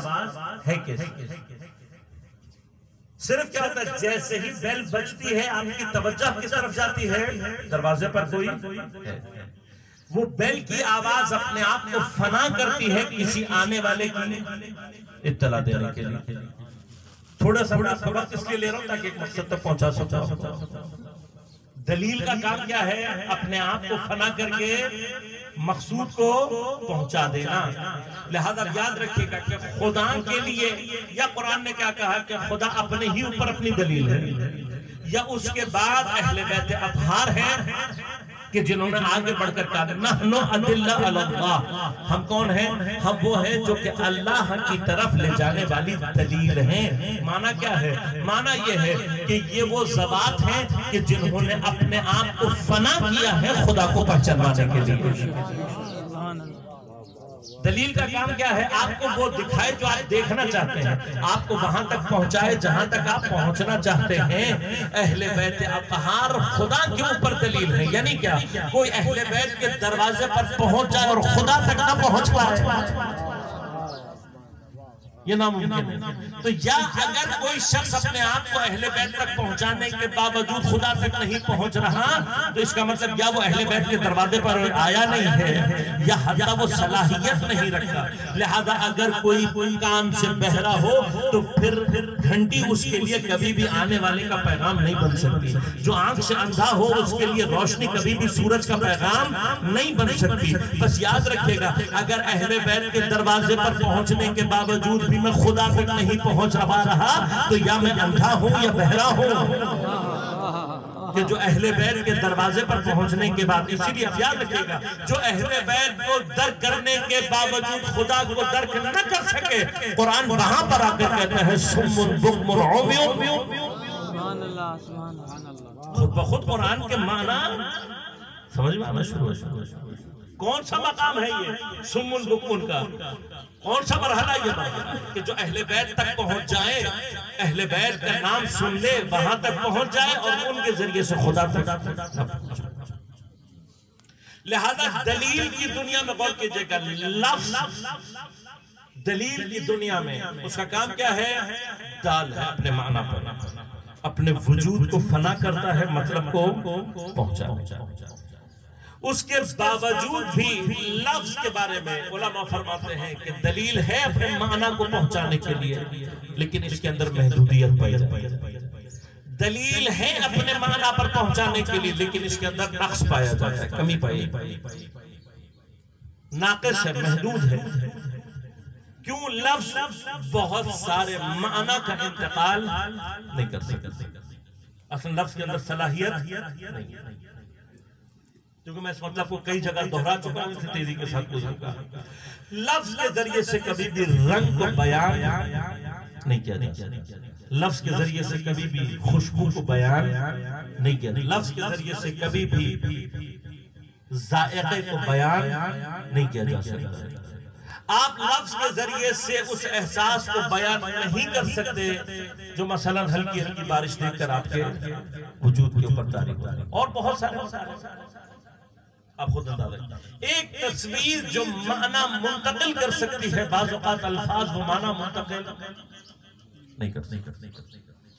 है कैसे। सिर्फ क्या होता है, जैसे ही बेल बजती है आपकी तवज्जो किस तरफ जाती है? दरवाजे पर कोई है। वो बेल की आवाज अपने आप को फना करती है किसी आने वाले की इत्तला देने के लिए। थोड़ा सा वक्त इसलिए ले रहा हूं ताकि एक मकसद तक पहुंचा सकूं। दलील का काम क्या है? अपने आप को फना करके मकसूद को पहुंचा देना। लिहाजा याद रखिएगा कि खुदा के लिए, या कुरान ने क्या कहा कि खुदा अपने ही ऊपर अपनी दलील है, या उसके बाद अहले बैत अतहार है, कि जिन्होंने आगे बढ़कर कहा नहनु अदिल्ला अल्लाह, हम कौन हैं? हम वो हैं जो कि अल्लाह की तरफ ले जाने वाली दलील हैं। माना क्या है? माना ये है कि ये वो ज़वात हैं कि जिन्होंने अपने आप को फना किया है खुदा को पहचानने के लिए। दलील का काम क्या है? आपको वो दिखाए जो आप देखना चाहते हैं, आपको वहां तक पहुंचाए जहां तक आप पहुंचना चाहते हैं। अहले बैत अतहार खुदा के ऊपर दलील है। यानी क्या? कोई अहले बैत के दरवाजे पर पहुंच जाए और खुदा तक ना पहुंच पाए, ये नामुमकिन है। तो या अगर कोई शख्स अपने आप को अहले बैत तक पहुंचाने के बावजूद खुदा तक नहीं पहुंच रहा, तो इसका मतलब या वो अहले बैत के दरवाजे पर आया नहीं है या हत्ता वो सलाहियत नहीं रखता। लिहाजा अगर कोई कान से बहरा हो तो फिर घंटी उसके लिए कभी भी आने वाले का पैगाम नहीं बन सकती। जो आंख से अंधा हो उसके लिए रोशनी कभी भी सूरज का पैगाम नहीं बन सकती। बस याद रखिएगा, अगर अहले बैत के दरवाजे पर पहुंचने के बावजूद भी मैं खुदा तक नहीं पहुंच रहा तो या मैं अंधा हूं या बहरा हूं। कि जो अहले बैत के दरवाजे पर पहुंचने के बाद, इसीलिए आप याद रखिएगा, जो अहले बैत को दर्क करने के बावजूद खुदा को दर्क न कर सके, कुरान वहां पर आकर कहता है सुम्मुन बुक्मुन उम्युन। खुद ब खुद कुरान के माना समझ में आना शुरू हो। कौन सा मकाम है ये सुम्मुन बुक्मुन का? कौन सा मरहला ये कि जो अहले बैत तक पहुंच जाए, अहले बैत का नाम सुन ले, वहां तक पहुंच जाए और उनके जरिए से खुदा तक। लिहाजा दलील की दुनिया में गौर कीजिएगा, लफ्ज दलील की दुनिया में उसका काम क्या है? दाल है अपने माना पर, अपने वजूद को फना करता है, मतलब को पहुंचा। उसके बावजूद भी लफ्ज के बारे में उलमा फरमाते हैं कि दलील है अपने माना को पहुंचाने के लिए, लेकिन इसके अंदर महदूदियत पाई जाती है। दलील है अपने माना पर पहुंचाने के लिए, लेकिन इसके अंदर नक्स पाया जाता है, कमी पाई, नाक़िस है, महदूद है। क्यों? लफ्ज बहुत सारे माना का इंतकाल नहीं कर सकते। असल लफ्ज के अंदर सलाहियत नहीं, क्योंकि मैं इस मतलब को कई जगह दोहरा चुका हूं, तेजी के साथ गुजरूंगा। लफ्ज के जरिए से कभी भी रंग को बयान नहीं किया जा सकता। लफ्ज के जरिए से कभी भी खुशबू को बयान नहीं किया। लफ्ज के जरिए से कभी भी जायके को बयान नहीं किया जा सकता। आप लफ्ज के जरिए से उस एहसास को बयान नहीं कर सकते जो मसलन हल्की हल्की बारिश देखकर आपके वजूद के ऊपर तारी हो, और बहुत सारे आप खुद अंदाजा। एक तस्वीर जो माना मुंतकिल कर सकती है, बाज़ औक़ात अल्फाज वो माना मुंतकिल नहीं कर।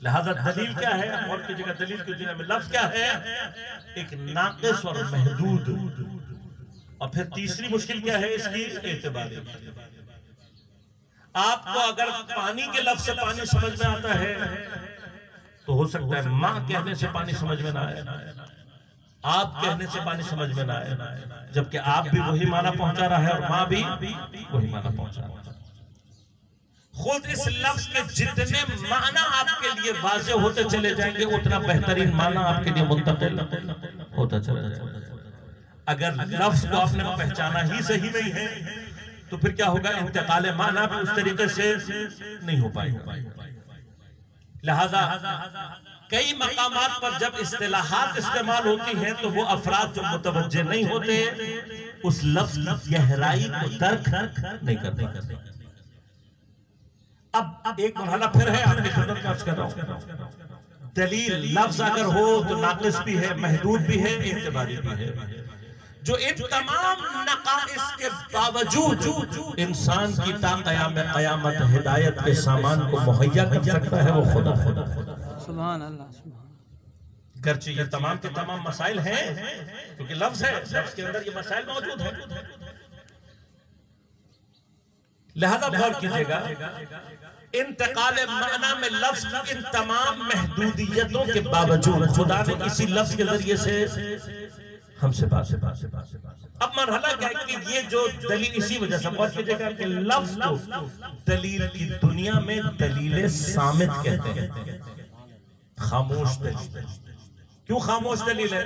लिहाजा दलील क्या है? और की जगह दलील की दुनिया में लफ्ज क्या है? एक नाक़िस और महदूद। और फिर तीसरी मुश्किल क्या है इसकी? एतबारी। आपको अगर पानी के लफ्ज से पानी समझ में आता है तो हो सकता है माँ कहने से पानी समझ में ना आए, आप कहने से पानी समझ में ना आए, जबकि आप भी वही माना पहुंचा रहा है और माँ भी वही माना पहुंचा रहा है। खुद इस लफ्ज के जितने माना आपके लिए वाज़े होते चले जाएंगे, उतना बेहतरीन माना आपके लिए मुंतकिल होता चला जाएगा। अगर लफ्ज को आपने पहचाना ही सही नहीं है तो फिर क्या होगा? इंतकाल माना भी उस तरीके से नहीं हो पाएगा। लिहाजा कई मकामात पर जब इस्तिलाहात इस्तेमाल होती हैं तो वो अफराद जो मुतवज्जे नहीं होते उस लफ्ज की गहराई को दर्क नहीं करते। अब एक मरहला फिर है आपके खिदमत में अर्ज कर रहा हूं। दलील लफ्ज अगर हो तो नाक़िस भी है, महदूद भी है, एतबारी भी है। जो इन तमाम नक़ाइस के बावजूद इंसान की क़यामत हिदायत के सामान को मुहैया कर सकता है, वो खुदा। सुभान अल्लाह, सुभान। गर्चे ये तमाम के तमाम मसाइल हैं, क्योंकि लफ्ज है, लफ्ज के अंदर ये मसाइल मौजूद है। लिहाजा गौर कीजिएगा, इंतकाल माना में लफ्ज की इन तमाम महदूदियतों के बावजूद खुदा ने इसी लफ्ज के जरिए से हमसे बात। अब मरहला क्या है कि ये जो दलील, इसी वजह से गौर कीजिएगा कि लफ्ज को दलील की दुनिया में दलील सामित कहते हैं, खामोश दलील। क्यों खामोश दलील है?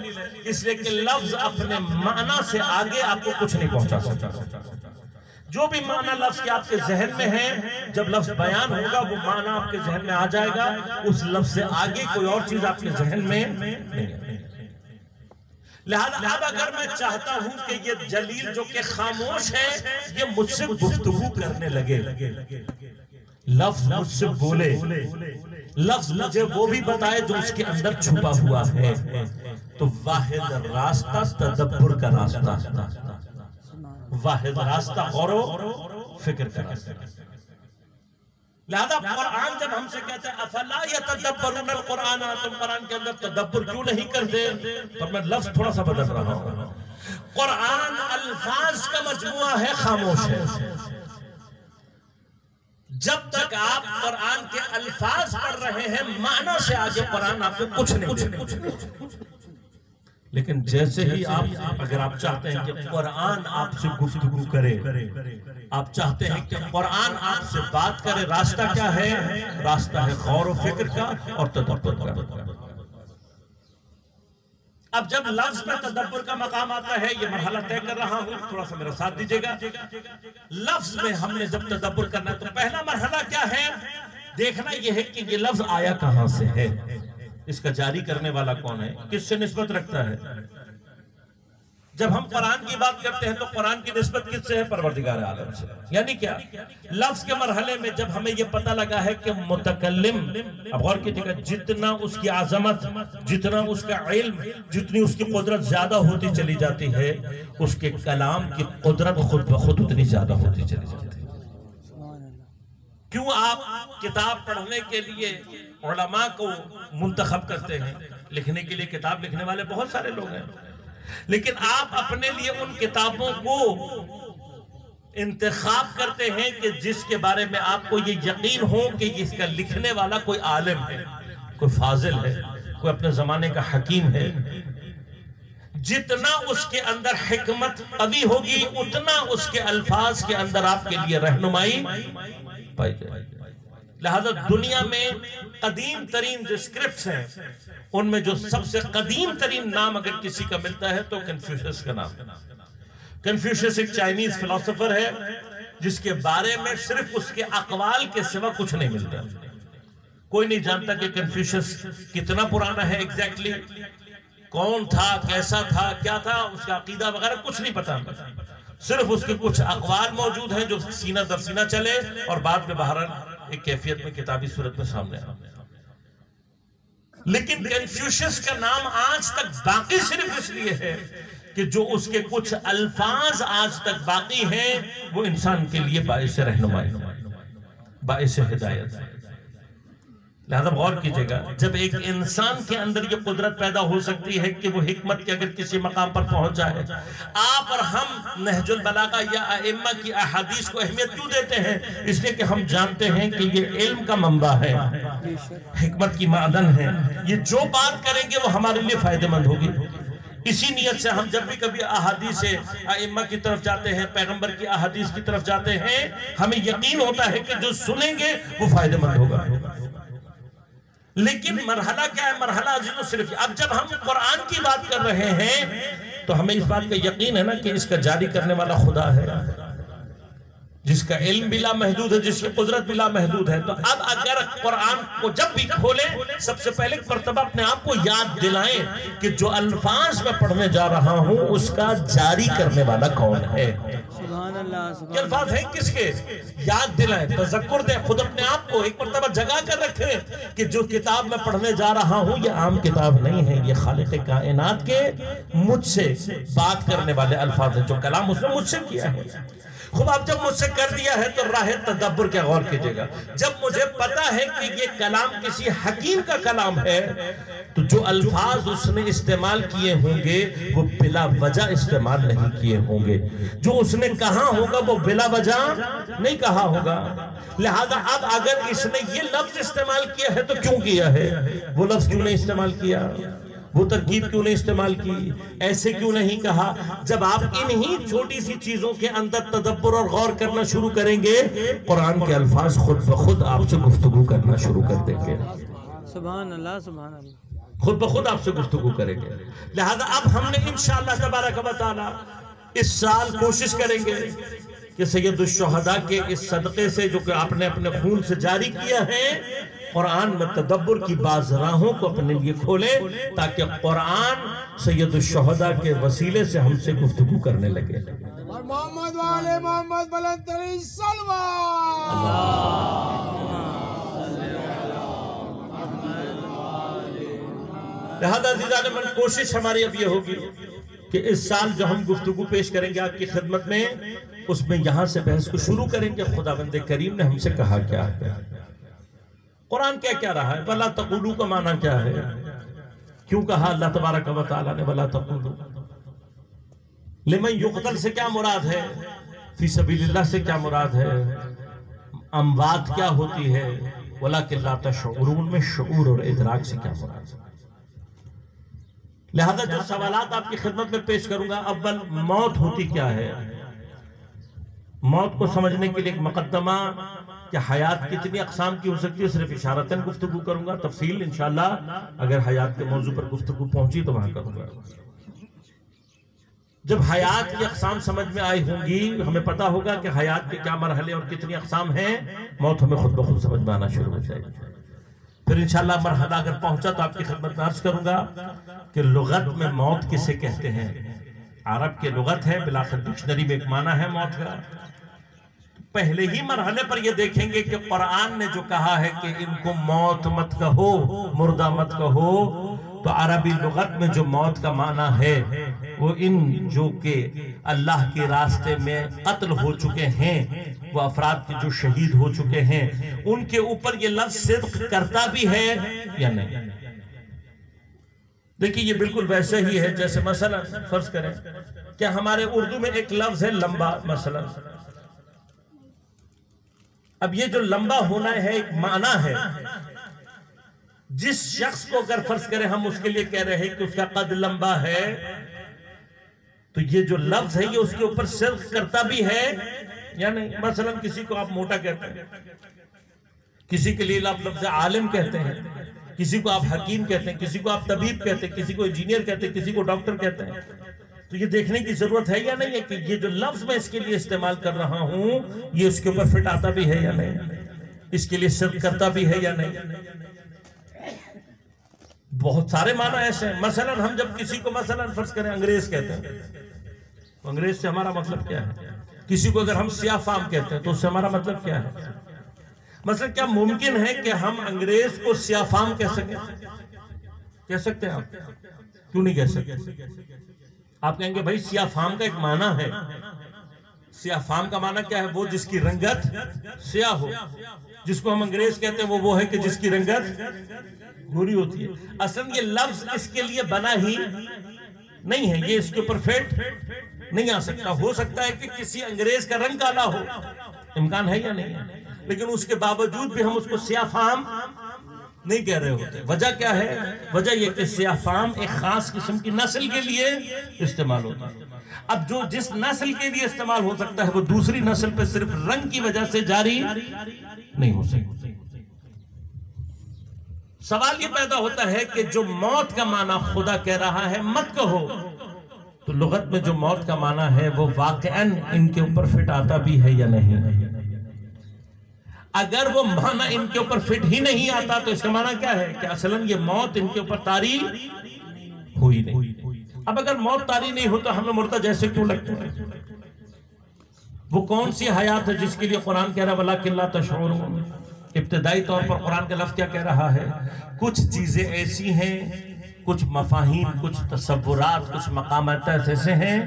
इसलिए कि लफ्ज अपने माना से आगे आपको कुछ नहीं पहुंचा सकता। जो भी माना लफ्ज के आपके जहन में है, जब लफ्ज बयान होगा वो माना आपके जहन में आ जाएगा, उस लफ्ज से आगे कोई और चीज आपके जहन में नहीं है। लिहाजा अब अगर मैं चाहता हूं कि ये जलील जो कि खामोश है ये मुझसे गुफ्तगू करने लगे, लफ्ज मुझसे बोले, लफ्ज मुझे वो भी बताए जो उसके अंदर छुपा हुआ है, तो वाहिद रास्ता तदब्बुर का रास्ता, वाहिद रास्ता गौर फिक्र का रास्ता। लिहाजा कुरान जब हमसे कहते हैं अफला यतदब्बरुनल कुरान, तुम कुरान के अंदर तदब्बुर क्यों नहीं करते, तो मैं लफ्ज थोड़ा सा बदल रहा हूं। कुरान अल्फाज का मजमुआ है, खामोश है। जब तक आप कुरान के अल्फाज पढ़ रहे हैं, माना से आगे कुरान आपको कुछ नहीं। लेकिन जैसे ही आप अगर आप चाहते हैं कि कुरान आपसे गुफ्तगू करे, आप चाहते हैं कि कुरान आपसे बात करे, रास्ता क्या है? रास्ता है गौर व फिक्र का और तदब्बुर का। अब जब लफ्ज में तदब्बुर का मकाम आता है, ये मरहला तय कर रहा हूं, थोड़ा सा मेरा साथ दीजिएगा। लफ्ज में हमने जब तदब्बुर करना है तो पहला मरहला क्या है? देखना यह है कि ये लफ्ज आया कहां से है, इसका जारी करने वाला कौन है, किससे निस्बत रखता है। जब हम कुरान की बात करते हैं तो कुरान की निस्बत किससे है? परवरदिगार आलम से। यानी क्या? लफ्ज के मरहले में जब हमें यह पता लगा है कि मुतकल्लिम, अब गौर कीजिएगा, जितना उसकी आजमत, जितना उसका इल्म, जितनी उसकी कुदरत ज्यादा होती चली जाती है, उसके कलाम की कुदरत खुद ब खुद उतनी ज्यादा होती चली जाती है। क्यों आप किताब पढ़ने के लिए उलमा को मुंतखब करते हैं? लिखने के लिए किताब लिखने वाले बहुत सारे लोग हैं, लेकिन आप अपने लिए उन किताबों को इंतखाब करते हैं कि जिसके बारे में आपको ये यकीन हो कि इसका लिखने वाला कोई आलिम है, कोई फाजिल है, कोई अपने जमाने का हकीम है। जितना उसके अंदर हिकमत कवी होगी, उतना उसके अल्फाज के अंदर आपके लिए रहनुमाई पाई जाएगी। लिहाजा दुनिया में कदीम तरीन जो स्क्रिप्ट्स हैं, उनमें जो सबसे कदीम तरीन नाम अगर किसी का मिलता है तो कन्फ्यूशियस का नाम। कन्फ्यूशियस एक चाइनीज फिलोसोफर है जिसके बारे में सिर्फ उसके अकवाल के सिवा कुछ नहीं मिलता। कोई नहीं जानता कि कन्फ्यूशियस कितना पुराना है, एग्जैक्टली कौन था, कैसा था, क्या था, उसका अकीदा वगैरह कुछ नहीं पता। सिर्फ उसके कुछ अकवाल मौजूद हैं जो सीना दर सीना चले और बाद में बाहर एक कैफियत में किताबी सूरत में सामने आ। लेकिन कन्फ्यूशियस का नाम आज तक बाकी सिर्फ इसलिए है कि जो उसके कुछ अल्फाज आज तक बाकी हैं वो इंसान के लिए बाइस रहनुमाई, बाइस हिदायत है। लिहाजा गौर कीजिएगा, जब एक इंसान के अंदर ये कुदरत पैदा हो सकती है कि वो हिकमत के अगर किसी मकाम पर पहुंच जाए, आप और हम नहजुल बलागा या अइम्मा की अहादीस को अहमियत क्यों देते हैं? इसलिए कि हम जानते हैं कि ये इल्म का मंबा है, हिकमत की मादन है, ये जो बात करेंगे वो हमारे लिए फायदेमंद होगी। इसी नियत से हम जब भी कभी अहादीस से अइम्मा की तरफ जाते हैं, पैगंबर की अहादीस की तरफ जाते हैं, हमें यकीन होता है कि जो सुनेंगे वो फायदेमंद होगा। लेकिन मरहला क्या है? मरहला अजीज़ो सिर्फ, अब जब हम कुरान की बात कर रहे हैं तो हमें इस बात का यकीन है ना कि इसका जारी करने वाला खुदा है, जिसका इल्म बिला महदूद है, जिसकी कुदरत बिला महदूद है। तो अब अगर कुरान को जब भी खोले, सबसे पहले मर्तबा अपने आप को याद दिलाएं कि जो अल्फाज मैं पढ़ने जा रहा हूं उसका जारी करने वाला कौन है। ये अल्फाज हैं किसके? याद दिलाएं, तज़क्कुर दें, खुद अपने आप को एक मर्तबा जगा कर रखें कि जो किताब मैं पढ़ने जा रहा हूं ये आम किताब नहीं है, ये खालिक़ कायनात के मुझसे बात करने वाले अल्फाज हैं, जो कलाम उसने मुझसे किया है। खूब, आप जब मुझसे कर दिया है तो राह तदब्बुर क्या गौर कीजिएगा। जब मुझे पता है कि ये कलाम किसी हकीम का कलाम है तो जो अल्फाज उसने इस्तेमाल किए होंगे वो बिला वजह इस्तेमाल नहीं किए होंगे, जो उसने कहा होगा वो बिला वजह नहीं कहा होगा। लिहाजा अब अगर इसने ये लफ्ज इस्तेमाल किया है तो क्यों किया है? वो लफ्ज क्यों नहीं इस्तेमाल किया, वो तरकीब क्यों नहीं इस्तेमाल की, ऐसे क्यों नहीं कहा? जब आप इन्हीं छोटी सी चीजों के अंदर तदब्बुर और गौर करना शुरू करेंगे, कुरान के अल्फाज खुद ब खुद आपसे गुफ्तगू करना शुरू कर देंगे। सुभान अल्लाह, सुभान अल्लाह। खुद ब खुद आपसे गुफ्तगू करेंगे। लिहाजा अब हमने इंशाअल्लाह तबारक व तआला इस साल कोशिश करेंगे कि सैयदुश्शुहदा के इस सदक़े से जो कि आपने अपने खून से जारी किया है, कुरान में तदब्बुर की बाज़ राहों को अपने लिए खोले, ताकि कुरान सैयदुश्शुहदा के वसीले से हमसे गुफ्तगू करने लगे। और मोहम्मद वाले मोहम्मद बुलंद तरीन लिहाजा अज़ीज़ान मन कोशिश हमारी अब ये होगी कि इस साल जो हम गुफ्तगू पेश करेंगे आपकी खिदमत में, उसमें यहां से बहस को शुरू करेंगे। खुदावंद करीम ने हमसे कहा क्या है, कुरान क्या क्या रहा है, वला तक़ूलू का माना क्या है, क्यों कहा अल्लाह तबारक व तआला ने वला तक़ूलू, लिमन युक़तल से क्या मुराद है, फी सबीलिल्लाह से क्या मुराद है, अमवात क्या होती है, वलाकिन ला तशऊरून में शऊर और इदराक से क्या मुराद है। लिहाजा जो सवालात आपकी खिदमत में पेश करूंगा, अव्वल मौत होती क्या है, मौत को समझने के लिए एक मुकद्दमा कि हयात कितनी अक़साम की हो सकती है, सिर्फ इशारतन गुफ्तगू करूंगा, तफसील इंशाअल्लाह अगर हयात के मौजू पर गुफ्तगू पहुंची तो वहां करूंगा। जब हयात की अक़साम समझ में आई होंगी, हमें पता होगा कि हयात के क्या मरहले और कितनी अक़साम हैं, मौत हमें खुद ब खुद समझ में आना शुरू हो जाएगी। फिर इंशाअल्लाह मरहला अगर पहुंचा तो आपकी खिदमत में अर्ज करूंगा कि लुगत में मौत किसे कहते हैं। अरब के लुगत है, बिलाखिर डिक्शनरी में एक माना है मौत का। पहले ही मरहले पर ये देखेंगे कि कुरान ने जो कहा है कि इनको मौत मत कहो, मुर्दा मत कहो, तो अरबी लुगत में जो मौत का माना है वो इन जो कि अल्लाह के रास्ते में कत्ल हो चुके हैं, वो अफराद के जो शहीद हो चुके हैं, उनके ऊपर ये लफ्ज सिद्क करता भी है या नहीं। देखिए ये बिल्कुल वैसे ही है जैसे मसलन फर्ज करें कि हमारे उर्दू में एक लफ्ज है लंबा, मसलन अब ये जो लंबा होना है एक माना है। जिस शख्स को अगर फर्ज करें हम उसके लिए कह रहे हैं कि उसका कद लंबा है, तो ये जो लफ्ज है ये उसके ऊपर सिद्क करता भी है या नहीं। मसलन किसी को आप मोटा कहते हैं, किसी के लिए आप लफ्ज आलिम कहते हैं, किसी को आप हकीम कहते हैं, किसी को आप तबीब कहते हैं, किसी को इंजीनियर कहते हैं, किसी को डॉक्टर कहते हैं। तो ये देखने की जरूरत है या नहीं है कि ये जो लफ्ज मैं इसके लिए इस्तेमाल कर रहा हूं ये उसके ऊपर फिट आता भी है या नहीं, इसके लिए सिद्क करता भी है या नहीं। बहुत सारे माना ऐसे हैं। मसलन हम जब किसी को मसलन फर्ज करें अंग्रेज कहते हैं, तो अंग्रेज से हमारा मतलब क्या है। किसी को अगर हम सियाफाम कहते हैं तो उससे हमारा मतलब क्या है। मतलब क्या मुमकिन है कि हम अंग्रेज को सियाफाम कह सकें? कह सकते हैं आप? क्यों नहीं कह सकते? आप कहेंगे भाई सियाफाम का एक माना है। सियाफाम का माना क्या है? वो जिसकी रंगत सिया हो। जिसको हम अंग्रेज कहते हैं वो है कि जिसकी रंगत गोरी होती है। असल ये लफ्ज इसके लिए बना ही नहीं है, ये इसके ऊपर फिट नहीं आ सकता। हो सकता है कि किसी अंग्रेज का रंग काला हो, इम्कान है या नहीं है, लेकिन उसके बावजूद भी हम उसको सियाफाम नहीं कह रहे होते। वजह क्या है? वजह यह कि सियाफाम एक खास किस्म की नस्ल के लिए इस्तेमाल होता है। अब जो जिस नस्ल के लिए इस्तेमाल हो सकता है वो दूसरी नस्ल पे सिर्फ रंग की वजह से जारी नहीं हो सकती। सवाल ये पैदा होता है कि जो मौत का माना खुदा कह रहा है मत कहो, तो लुगत में जो मौत का माना है वो वाकईन इनके ऊपर फिट आता भी है या नहीं। अगर वो माना इनके ऊपर फिट ही नहीं आता तो इसका माना क्या है कि असलन ये मौत इनके ऊपर तारी हुई नहीं। अब अगर मौत तारी नहीं हो तो हमें मुर्दा जैसे क्यों लगते हैं? वो कौन सी हयात है जिसके लिए कुरान कह रहा है वलाकिन ला तशऊरून। इब्तिदाई तौर पर कुरान का लफ्ज़ क्या कह रहा है? कुछ चीजें ऐसी हैं, कुछ मफाहीम, कुछ तसव्वुरात, कुछ मकामात ऐसे हैं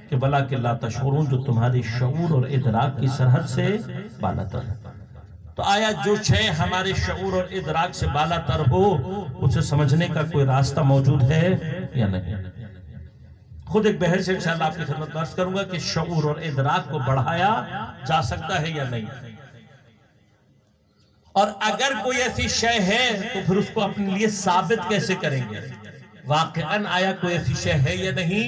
कि वलाकिन ला तशऊरून, जो तुम्हारी शऊर और इदराक की सरहद से बालातर है। तो आया जो शय हमारे शऊर और इदराक से बालातर हो उसे समझने का कोई रास्ता मौजूद है या नहीं। खुद एक बहस से इंशाअल्लाह आपकी खिदमत में अर्ज करूंगा कि शऊर और इदराक को बढ़ाया जा सकता है या नहीं, और अगर कोई ऐसी शय है तो फिर उसको अपने लिए साबित कैसे करेंगे। वाकईन आया कोई ऐसी शय है या नहीं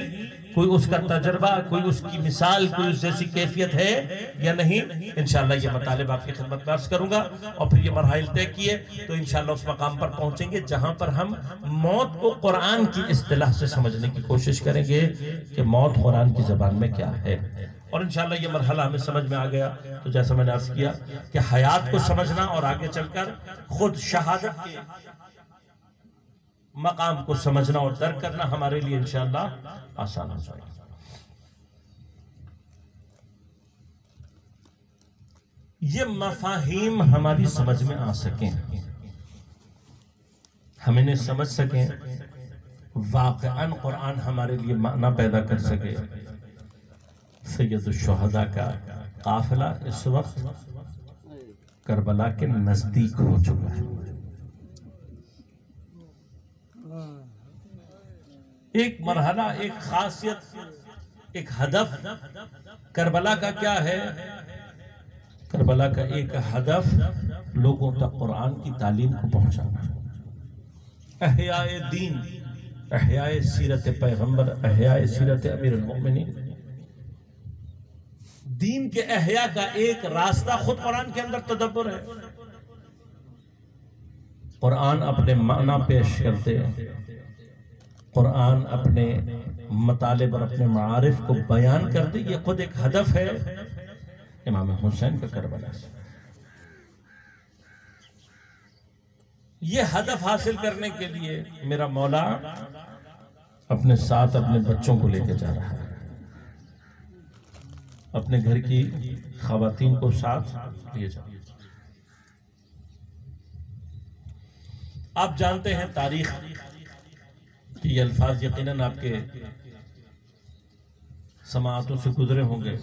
कोई उसका तजर्बा, कोई उसकी मिसाल, कोई उस जैसी कैफियत है या नहीं। इंशाअल्लाह ये मतलब आपकी खिदमत में अर्ज करूंगा और फिर ये मरहल तय किए तो इंशाअल्लाह उस मकाम पर पहुंचेंगे जहां पर हम मौत को कुरान की इस्तिलाह से समझने की कोशिश करेंगे कि मौत कुरान की जबान में क्या है। और इंशाअल्लाह ये मरहला हमें समझ में आ गया तो जैसा मैंने अर्ज किया कि हयात को समझना और आगे चलकर खुद शहादत के मकाम को समझना और दर्क करना हमारे लिए इंशाअल्लाह आसान हो जाएगा। ये मफाहिम हमारी समझ में आ सके, हम इन्हें समझ सकें, वाक़अन कुरान हमारे लिए माना पैदा कर सके। सैयदुल शुहदा का काफिला इस वक्त करबला के नजदीक हो चुका है। एक मरहला, एक खासियत, एक हदफ करबला का क्या है? करबला का एक हदफ लोगों तक कुरान की तालीम को पहुंचाना, अहयाए दीन, अहयाए सीरत पैगंबर, अहयाए सीरत अमीरुल मोमिनीन। दीन के अहया का एक रास्ता खुद कुरान के अंदर तदब्बुर है। कुरान अपने माना पेश करते हैं, कुरान अपने मतालिब और अपने मारिफ को बयान कर दे। ये खुद एक हदफ है इमाम हुसैन का करबला से। ये हदफ हासिल करने के लिए मेरा मौला अपने साथ अपने बच्चों को लेकर जा रहा है, अपने घर की खवातीन को साथ लिए जा। आप जानते हैं तारीख कि ये अल्फाज यकीनन आपके समाअतों से गुजरे होंगे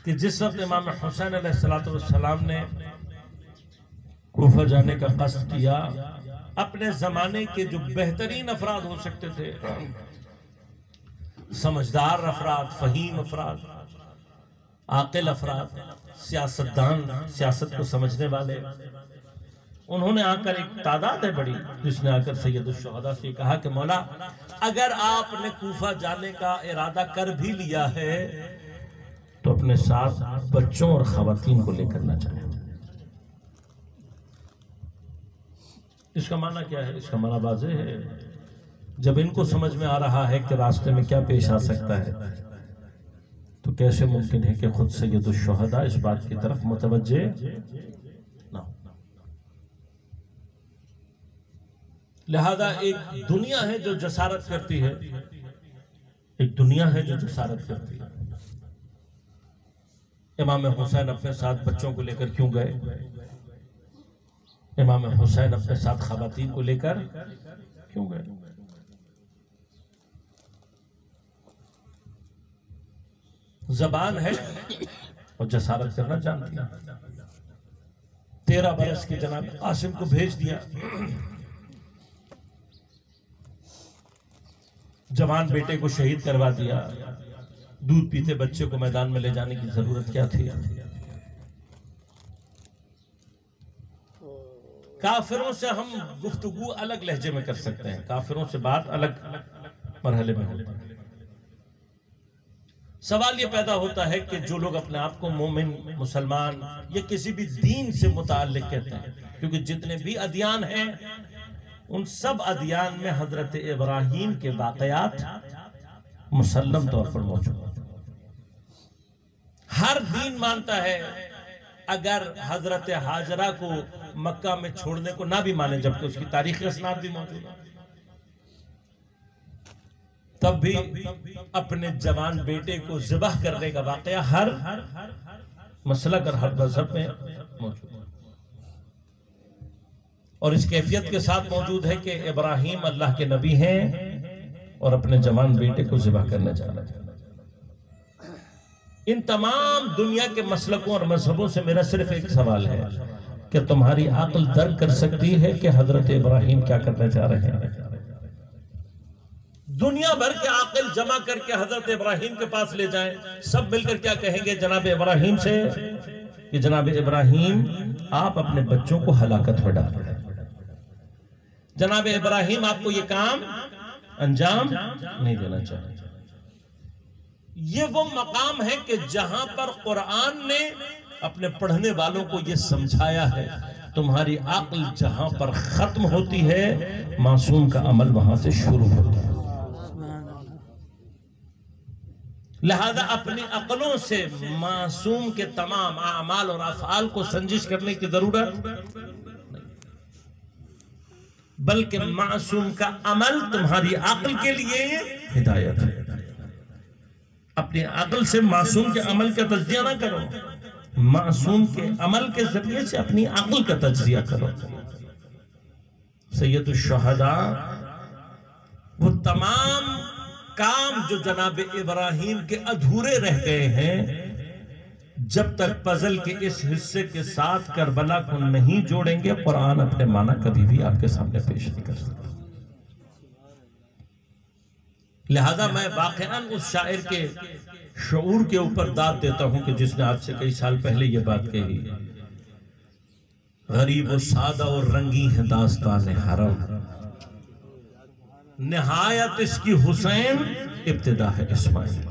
कि जिस वक्त इमाम हुसैन अलैहिस्सलाम ने कूफा जाने का कस्द किया, अपने जमाने के जो बेहतरीन अफराद हो सकते थे, समझदार अफराद, फहीम अफराद, आकिल अफराद, सियासतदान, सियासत को समझने वाले, उन्होंने आकर, एक तादाद है बड़ी जिसने आकर सैयदुल शुहदा से कहा कि मौला अगर आपने कूफा जाने का इरादा कर भी लिया है तो अपने साथ बच्चों और खवातीन को लेकर ना जाए। इसका माना क्या है? इसका माना वाज़ेह है। जब इनको समझ में आ रहा है कि रास्ते में क्या पेश आ सकता है तो कैसे मुमकिन है कि खुद सैयदुल शुहदा इस बात की तरफ मुतवज्जे ना हो। लिहाजा एक दुनिया है जो जसारत करती है, एक दुनिया है जो जसारत करती है। इमाम हुसैन अपने साथ बच्चों को लेकर क्यों गए? इमाम हुसैन अपने साथ खवातीन को लेकर क्यों गए? जबान है और जसारत करना जानती है। 13 बरस के जनाब कासिम को भेज दिया, जवान बेटे को शहीद करवा दिया। दूध पीते बच्चे को मैदान में ले जाने की जरूरत क्या थी? काफिरों से हम गुफ्तगू अलग लहजे में कर सकते हैं, काफिरों से बात अलग मरहले में होती है। सवाल ये पैदा होता है कि जो लोग अपने आप को मोमिन, मुसलमान या किसी भी दीन से मुताल्लिक कहते हैं, क्योंकि जितने भी अदियान हैं उन सब अदियान में हजरत इब्राहीम के वाकयात मुसल्लम तौर पर मौजूद हैं। हर दीन मानता है अगर हजरत हाजरा को मक्का में छोड़ने को ना भी माने, जबकि उसकी तारीख इसनाद भी मौजूद है, तब भी अपने जवान बेटे को ज़िबह करने का वाकया हर मसलक और हर मजहब में मौजूद है। और इस कैफियत के साथ मौजूद है कि इब्राहीम अल्लाह के नबी हैं और अपने जवान बेटे को ज़िबह करने जा रहे हैं। इन तमाम दुनिया के मसलकों और मजहबों से मेरा सिर्फ एक सवाल है कि तुम्हारी अक्ल दर्क कर सकती है कि हजरत इब्राहीम क्या करने जा रहे हैं? दुनिया भर के आकिल जमा करके हजरत इब्राहीम के पास ले जाएं, सब मिलकर क्या कहेंगे जनाब इब्राहीम से कि जनाब इब्राहीम आप अपने बच्चों को हलाकत में डाल रहे हैं, जनाब इब्राहीम आपको ये काम अंजाम नहीं देना चाहिए। ये वो मकाम है कि जहां पर कुरान ने अपने पढ़ने वालों को ये समझाया है, तुम्हारी अक्ल जहां पर खत्म होती है, मासूम का अमल वहां से शुरू होता है। लिहाजा अपनी अक्लों से मासूम के तमाम अमाल और अफआल को संजिश करने की जरूरत नहीं, बल्कि मासूम का अमल तुम्हारी अक्ल के लिए हिदायत है। अपनी अक्ल से मासूम के अमल का तज्जिया ना करो, मासूम के अमल के जरिए से अपनी अक्ल का तज्जिया करो। सैयदुश शुहदा वो तमाम काम जो जनाब इब्राहिम के अधूरे रह गए हैं, जब तक पजल के इस हिस्से के साथ करबला को नहीं जोड़ेंगे, कुरान अपने माना कभी भी आपके सामने पेश नहीं कर सकता। लिहाजा मैं वाकईन उस शायर के शऊर के ऊपर दाद देता हूं कि जिसने आज से कई साल पहले ये बात कही, गरीब और सादा और रंगी है दास्तान हरम, निहायत इसकी हुसैन, इब्तिदा है इस्माइल।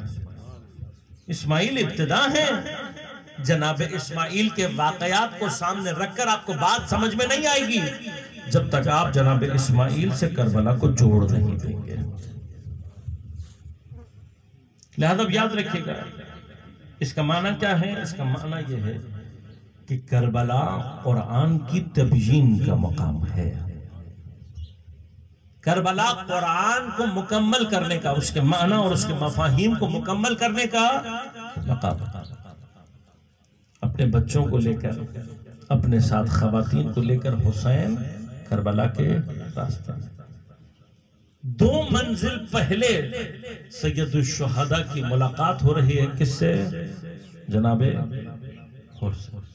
इस्माइल इब्तिदा है। जनाब इस्माइल के वाकयात को सामने रखकर आपको बात समझ में नहीं आएगी जब तक आप जनाब इस्माइल से करबला को जोड़ नहीं देंगे। लिहाजा याद रखिएगा, इसका माना क्या है? इसका माना यह है कि करबला कुरान की तबयीन का मकाम है। करबला कुरान को मुकम्मल करने का, उसके माना और उसके मफाहिम को मुकम्मल करने का मकाम। अपने बच्चों को लेकर, अपने साथ खवातीन को लेकर हुसैन करबला के रास्ते में 2 मंजिल पहले सैयदुश शुहदा की मुलाकात हो रही है। किससे? जनाबे हुसैन।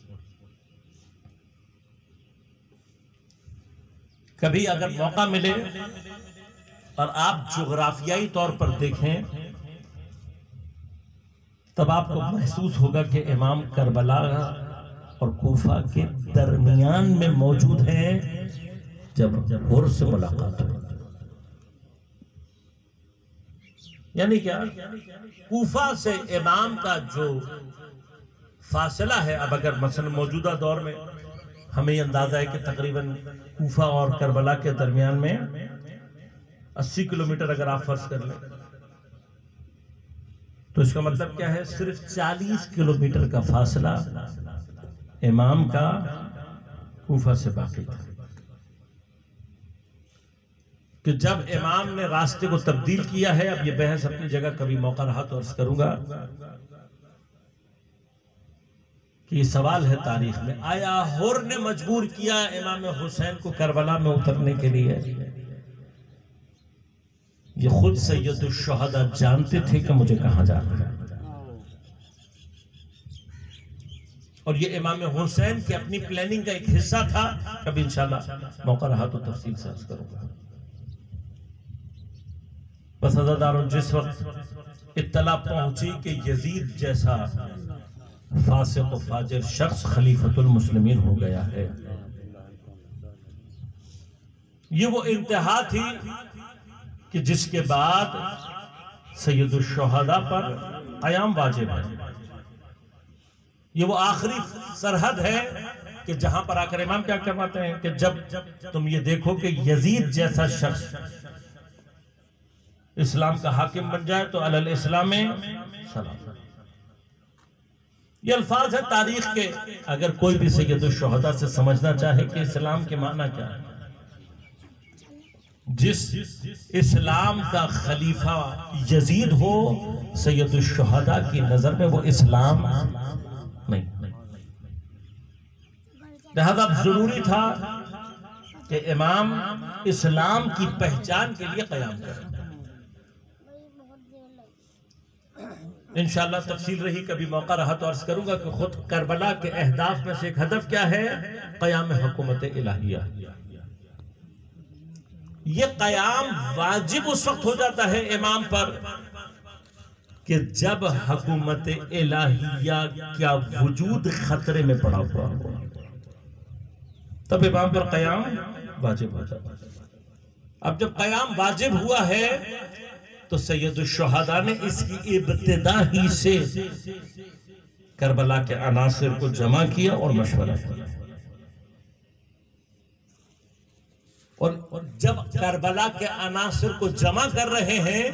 कभी अगर मौका मिले और आप जोग्राफियाई तौर पर देखें, तब आपको महसूस होगा कि इमाम करबला और कूफा के दरमियान में मौजूद हैं जब हुर से मुलाकात हो। यानी क्या? कूफा से इमाम का जो फासला है, अब अगर मसलन मौजूदा दौर में हमें अंदाजा है कि तकरीबन कूफा और करबला के दरमियान में 80 किलोमीटर अगर आप फर्ज कर लें, तो इसका मतलब क्या है? सिर्फ 40 किलोमीटर का फासला इमाम का कूफा से बाकी था। कि जब इमाम ने रास्ते को तब्दील किया है, अब ये बहस अपनी जगह, कभी मौका रहा तो अर्ज करूंगा कि ये सवाल है तारीख में, आया हुर ने मजबूर किया इमाम हुसैन को करबला में उतरने के लिए? ये खुद सैयदुश शुहदा जानते थे कि मुझे कहां जाना है, और ये इमाम हुसैन की अपनी प्लानिंग का एक हिस्सा था। कभी इंशाल्लाह मौका रहा तो तफसील से अर्ज करूंगा। बस अज़ादारों, जिस वक्त इत्तला पहुंची कि यजीद जैसा फासिक और फाजिर शख्स खलीफतुल मुस्लिमीन हो गया है, ये वो इंतहा थी कि जिसके बाद सैयदुश शुहदा पर क़याम वाजिब है। ये वो आखिरी सरहद है कि जहां पर आकर इमाम क्या करवाते हैं कि जब तुम ये देखो कि यजीद जैसा शख्स इस्लाम का हाकिम बन जाए तो अलल इस्लाम में सलाम। ये अल्फाज है तारीख के। अगर कोई भी सैयदुश शुहदा से समझना चाहे कि इस्लाम के माना क्या है, जिस इस्लाम का खलीफा यजीद हो, सैयदुश शुहदा की नजर में वो इस्लाम नहीं। लिहाजा जरूरी था कि इमाम इस्लाम की पहचान के लिए क़याम करें। इंशाअल्लाह तफसील रही, कभी मौका रहा तो अर्ज करूंगा कि खुद करबला के अहदाफ में से एक हदफ क्या है? क़याम हुकूमत इलाहिया। ये क़याम वाजिब उस वक्त हो जाता है इमाम पर कि जब हुकूमत इलाहिया का वजूद खतरे में पड़ा हुआ हो, तब इमाम पर क़याम वाजिब हो जाता है। अब जब क़याम वाजिब हुआ है तो सैयदुल शुहदा ने इसकी इब्तिदा ही से करबला के अनासिर को जमा किया और मशवरा किया। और जब करबला के अनासिर को जमा कर रहे हैं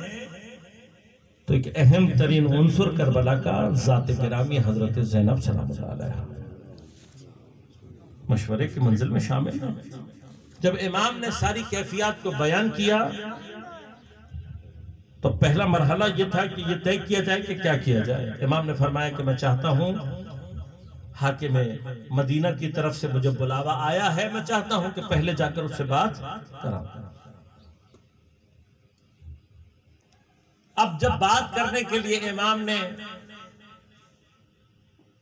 तो एक अहम तरीन उन्सुर करबला का ज़ात गिरामी हजरत ज़ैनब सलामुल्लाह अलैहा मशवरे की मंजिल में शामिल है। जब इमाम ने सारी कैफियत को बयान किया तो पहला मरहला यह था कि यह तय किया जाए कि क्या किया जाए। इमाम ने फरमाया कि मैं चाहता हूं, हाकिम मदीना की तरफ से मुझे बुलावा आया है, मैं चाहता हूं कि पहले जाकर उससे बात कराऊं। अब जब बात करने के लिए इमाम ने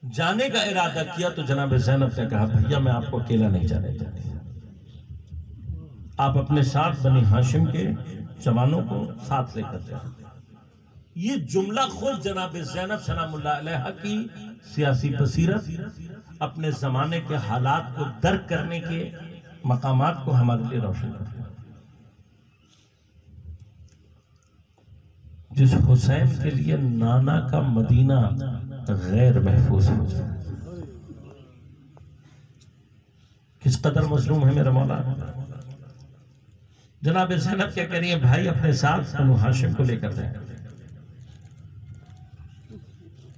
जाने का इरादा किया तो जनाब ज़ैनब ने कहा, भैया मैं आपको अकेला नहीं जाने देती, आप अपने साथ बनी हाशिम के जवानों को साथ लेकर जाओ। ये जुमला खुद जनाब ज़ैनब सलामुल्लाह अलैहा की सियासी बसीरत, अपने जमाने के हालात को दर्क करने के मकामात को हमारे लिए रोशन करता है। जिस हुसैन के लिए नाना का मदीना गैर महफूज हो जाए, किस कदर मजलूम है मेरा मौला। जनाब ज़ैनब क्या कह रही है, भाई अपने साथ बनु हाशिम को लेकर जाए।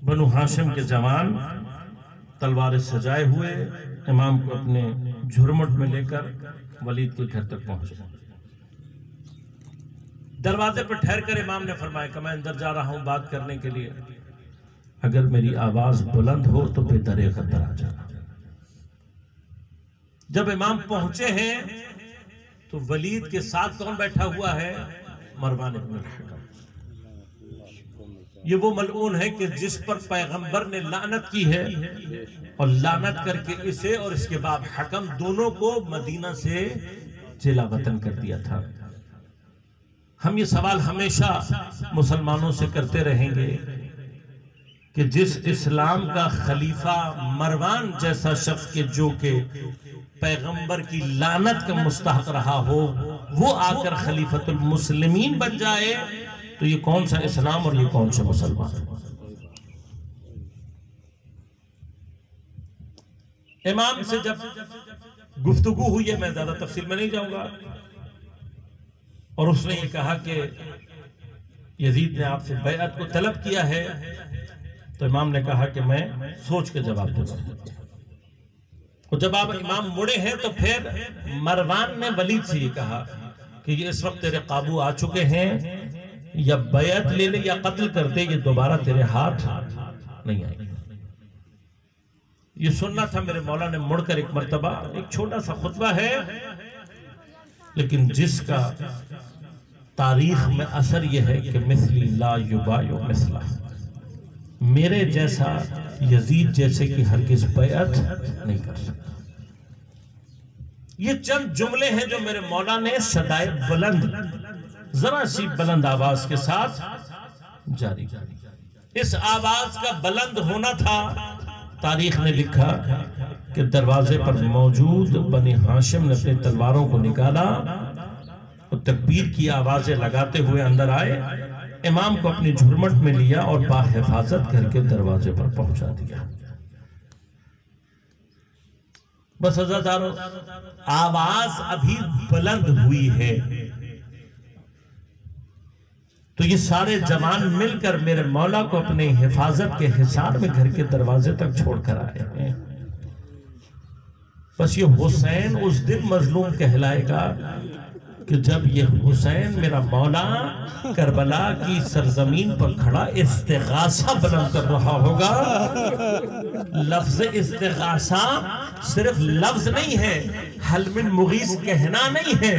बनु हाशिम के जवान तलवारें सजाए हुए इमाम को अपने झुरमुट में लेकर वलीद के घर तक पहुंचे। दरवाजे पर ठहर कर इमाम ने फरमाया कि मैं अंदर जा रहा हूं बात करने के लिए, अगर मेरी आवाज बुलंद हो तो बेदरे खतर आ जाना। जब इमाम पहुंचे हैं तो वलीद के साथ कौन बैठा हुआ है, मरवान इब्न हकम। ये वो मलऊन है कि जिस पर पैगंबर ने लानत की है और लानत करके इसे और इसके बाप हकम दोनों को मदीना से जिला वतन कर दिया था। हम ये सवाल हमेशा मुसलमानों से करते रहेंगे कि जिस इस्लाम का खलीफा मरवान जैसा शख्स के जो के पैगंबर की लानत का मुस्तहक रहा हो, वो आकर खलीफतुल मुस्लिमीन बन जाए, तो ये कौन सा इस्लाम और ये कौन सा मुसलमान। इमाम से जब गुफ्तगू हुई है, मैं ज्यादा तफसील में नहीं जाऊंगा, और उसने ये कहा कि यजीद ने आपसे बैअत को तलब किया है, तो इमाम ने कहा कि मैं सोच के जवाब दूंगा। और जब आप इमाम मुड़े हैं तो फिर मरवान ने वलीद से ये कहा कि ये इस वक्त तेरे काबू आ चुके हैं, या बैअत ले ले या कत्ल कर दे, ये दोबारा तेरे हाथ नहीं आएगी। ये सुनना था मेरे मौला ने मुड़कर एक मर्तबा, एक छोटा सा खुतबा है लेकिन जिसका तारीख में असर यह है कि मिसली ला युबायु मिसला, मेरे जैसा यजीद जैसे कि हरगिज़ बैअत नहीं कर सकता। ये चंद जुमले हैं जो मेरे मौला ने सदाए बुलंद, जरा सी बुलंद आवाज के साथ जारी की। इस आवाज का बुलंद होना था, तारीख ने लिखा कि दरवाजे पर मौजूद बनी हाशिम ने अपनी तलवारों को निकाला और तकबीर की आवाजें लगाते हुए अंदर आए, इमाम को अपनी झुरमट में लिया और बाहिफाजत करके दरवाजे पर पहुंचा दिया। बस अज़ादारों, आवाज अभी बुलंद हुई है तो ये सारे जवान मिलकर मेरे मौला को अपने हिफाजत के हिसार में घर के दरवाजे तक छोड़कर आए हैं। बस ये हुसैन उस दिन मजलूम कहलाएगा कि जब ये हुसैन मेरा मौला करबला की सरजमीन पर खड़ा इस्तिगासा बुलंद कर रहा होगा। लफ्ज इस्तिगासा सिर्फ लफ्ज नहीं है, हल मिन मुगीस कहना नहीं है।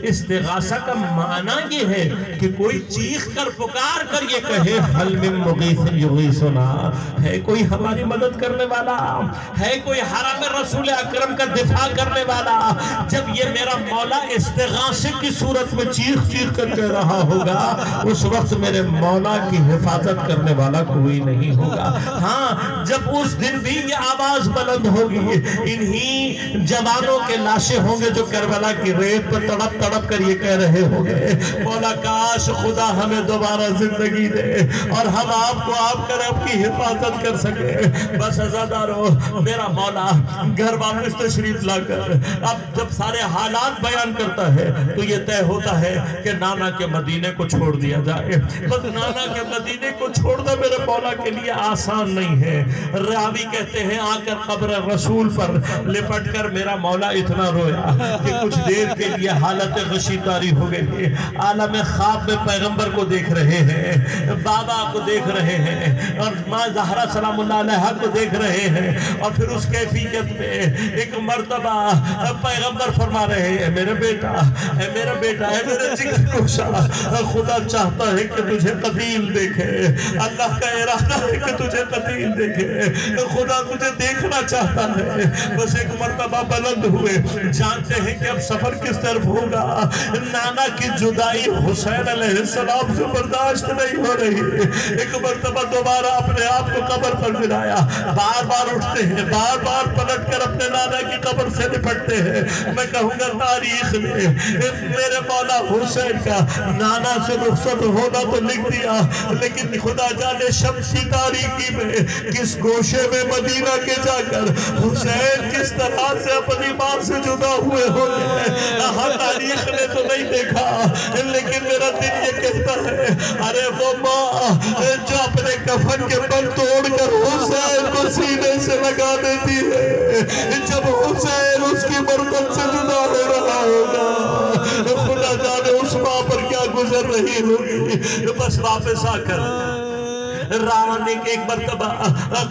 इस्तिगासा का माना ये है कि कोई चीख कर पुकार कर ये कहे हल मिन मुगीस युगीसुना, है कोई हमारी मदद करने वाला, है कोई हराम रसूल अकरम का दिफा करने वाला। जब ये मेरा मौला इस्तिगासे आशिक की सूरत में चीख चीख कर कह रहा होगा, उस वक्त मेरे मौला की हिफाजत करने वाला कोई नहीं होगा। हाँ, जब उस दिन भी ये आवाज बुलंद होगी, इन्हीं जवानों के लाशें होंगे जो करबला की रेत पर तड़प तड़प कर ये कह रहे होंगे, मौला काश खुदा हमें दोबारा जिंदगी दे और हम आपको आपका रब की हिफाजत कर सके। बस अज़ादारो, मेरा मौला घर वापस तशरीफ लाकर अब जब सारे हालात बयान करता है तो ये तय होता है कि नाना के मदीने को छोड़ दिया जाए। बस नाना के मदीने को छोड़ना मेरे मौला के लिए आसान नहीं है। रावी कहते हैं आकर कब्र रसूल पर लिपट कर मेरा मौला इतना रोया कि कुछ देर के लिए हालत गशीदारी हो गई। आलम ख्वाब में पैगंबर को देख रहे हैं, बाबा को देख रहे हैं और माँ ज़हरा सलामुल्लाह अलैहा को देख रहे हैं। और फिर उस कैफियत में एक मर्तबा पैगंबर फरमा रहे हैं, मेरे बेटा है, मेरा बेटा है, मेरे जिगर कोशा, खुदा चाहता है कि तुझे कदीम देखे, अल्लाह का इरादा है कि तुझे कदीम देखे, खुदा तुझे देखना चाहता है। बस एक मर्तबा बुलंद हुए, जानते हैं कि अब सफर किस तरफ होगा। नाना की जुदाई हुसैन अलैहिस्सलाम से बर्दाश्त नहीं हो रही। एक मर्तबा दोबारा अपने आप को कब्र पर मिलाया, बार बार उठते हैं, बार बार पलट कर अपने नाना की कब्र से निपटते हैं। मैं कहूँगा तारीख में मेरे मौला हुसैन का नाना से रुखसत होना तो लिख दिया, लेकिन खुदा जाने शम्स की तारीकी में किस गोशे में मदीना के जाकर हुसैन किस तरह से अपनी मां से जुदा हुए होंगे, तारीख ने तो नहीं देखा। लेकिन मेरा दिल ये कहता है, अरे वो माँ जो अपने कफन के बल तोड़कर हुसैन को सीने से लगा देती है, जब हुसैन उसकी बरकत से जुदा हो रहा होगा, खुदा जाने उस माँ पर क्या गुजर रही होगी। बस वापस आकर रावण ने एक मरतबा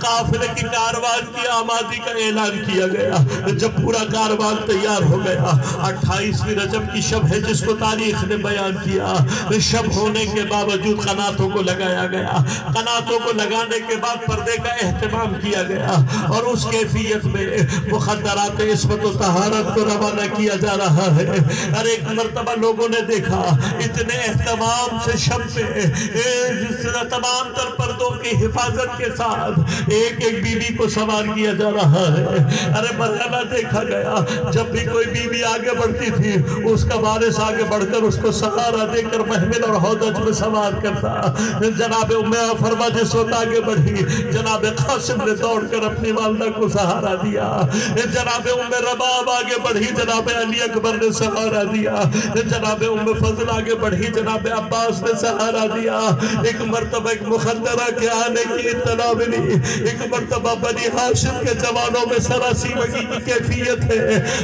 काफिले की कारवान की आमादी का ऐलान किया गया। जब पूरा कारवान तैयार हो गया, 28वीं रजब की शब है जिसको तारीख ने बयान किया। शब होने के बावजूद कनातों को लगाया गया, कनातों को लगाने के बाद पर्दे का एहतमाम किया गया और उस कैफियत में मुखद्दरात इस्मत व तहारत को रवाना किया जा रहा है। अरे एक मरतबा लोगों ने देखा इतने एहतमाम से शब में तमाम तर पर्दों की हिफाजत के साथ एक एक बीबी को सवार किया जा रहा है। अरे मरहला देखा गया, जब भी कोई बीबी आगे बढ़ती थी उसका वारिस आगे बढ़कर उसको सहारा देकर महमिल और हौदज में सवार करता। जनाब उम्मे फरमा जिस वक्त आगे बढ़ी, जनाब कासिम ने दौड़कर अपनी वालदा को सहारा दिया। जनाब उम्मे रबाब आगे बढ़ी, जनाब अली अकबर ने सहारा दिया। जनाब उम्मे फजल आगे बढ़ी, जनाब अब्बास ने सहारा दिया। एक मरतबा एक मुखद्दरा के आने की इत्तला मिली। एक मरतबा बनी हाशिम के जवानों में सरासी वगी की कैफियत है।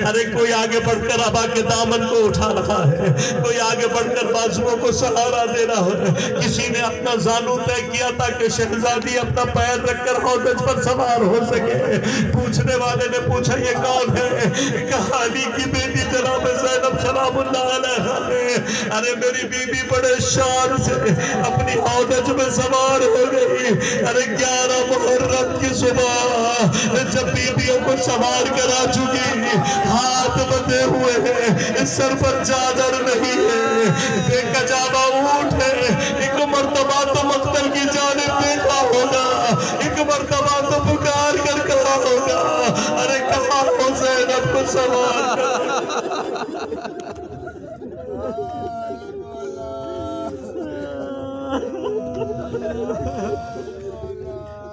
अरे कोई आगे बढ़कर अबा के दामन को उठा रहा है, कोई आगे बढ़कर बाजुओं को सहारा दे रहा है। किसी ने अपना जानू तय किया ताकि शहजादी अपना पैर रखकर हौदज पर सवार हो सके। पूछने वाले ने पूछा ये कौन है? कहा अली की बेटी जनाब ज़ैनब सलामुल्लाह अलैहा है। अरे मेरी बीबी बड़े शान से अपनी हौदज में सवार हो गई। अरे 11 मुहर्रम की सुबह जब बीबियों को सवार करा चुकी, हाथ बंधे हुए हैं, सर पर चादर नहीं है, बेकजाबा ऊंट है। एक मर्तबा तो मक्तल की जानिब देखा होगा, एक मर्तबा तो पुकार कर कहा होगा, अरे कहा हुसैन अब को सवार कर।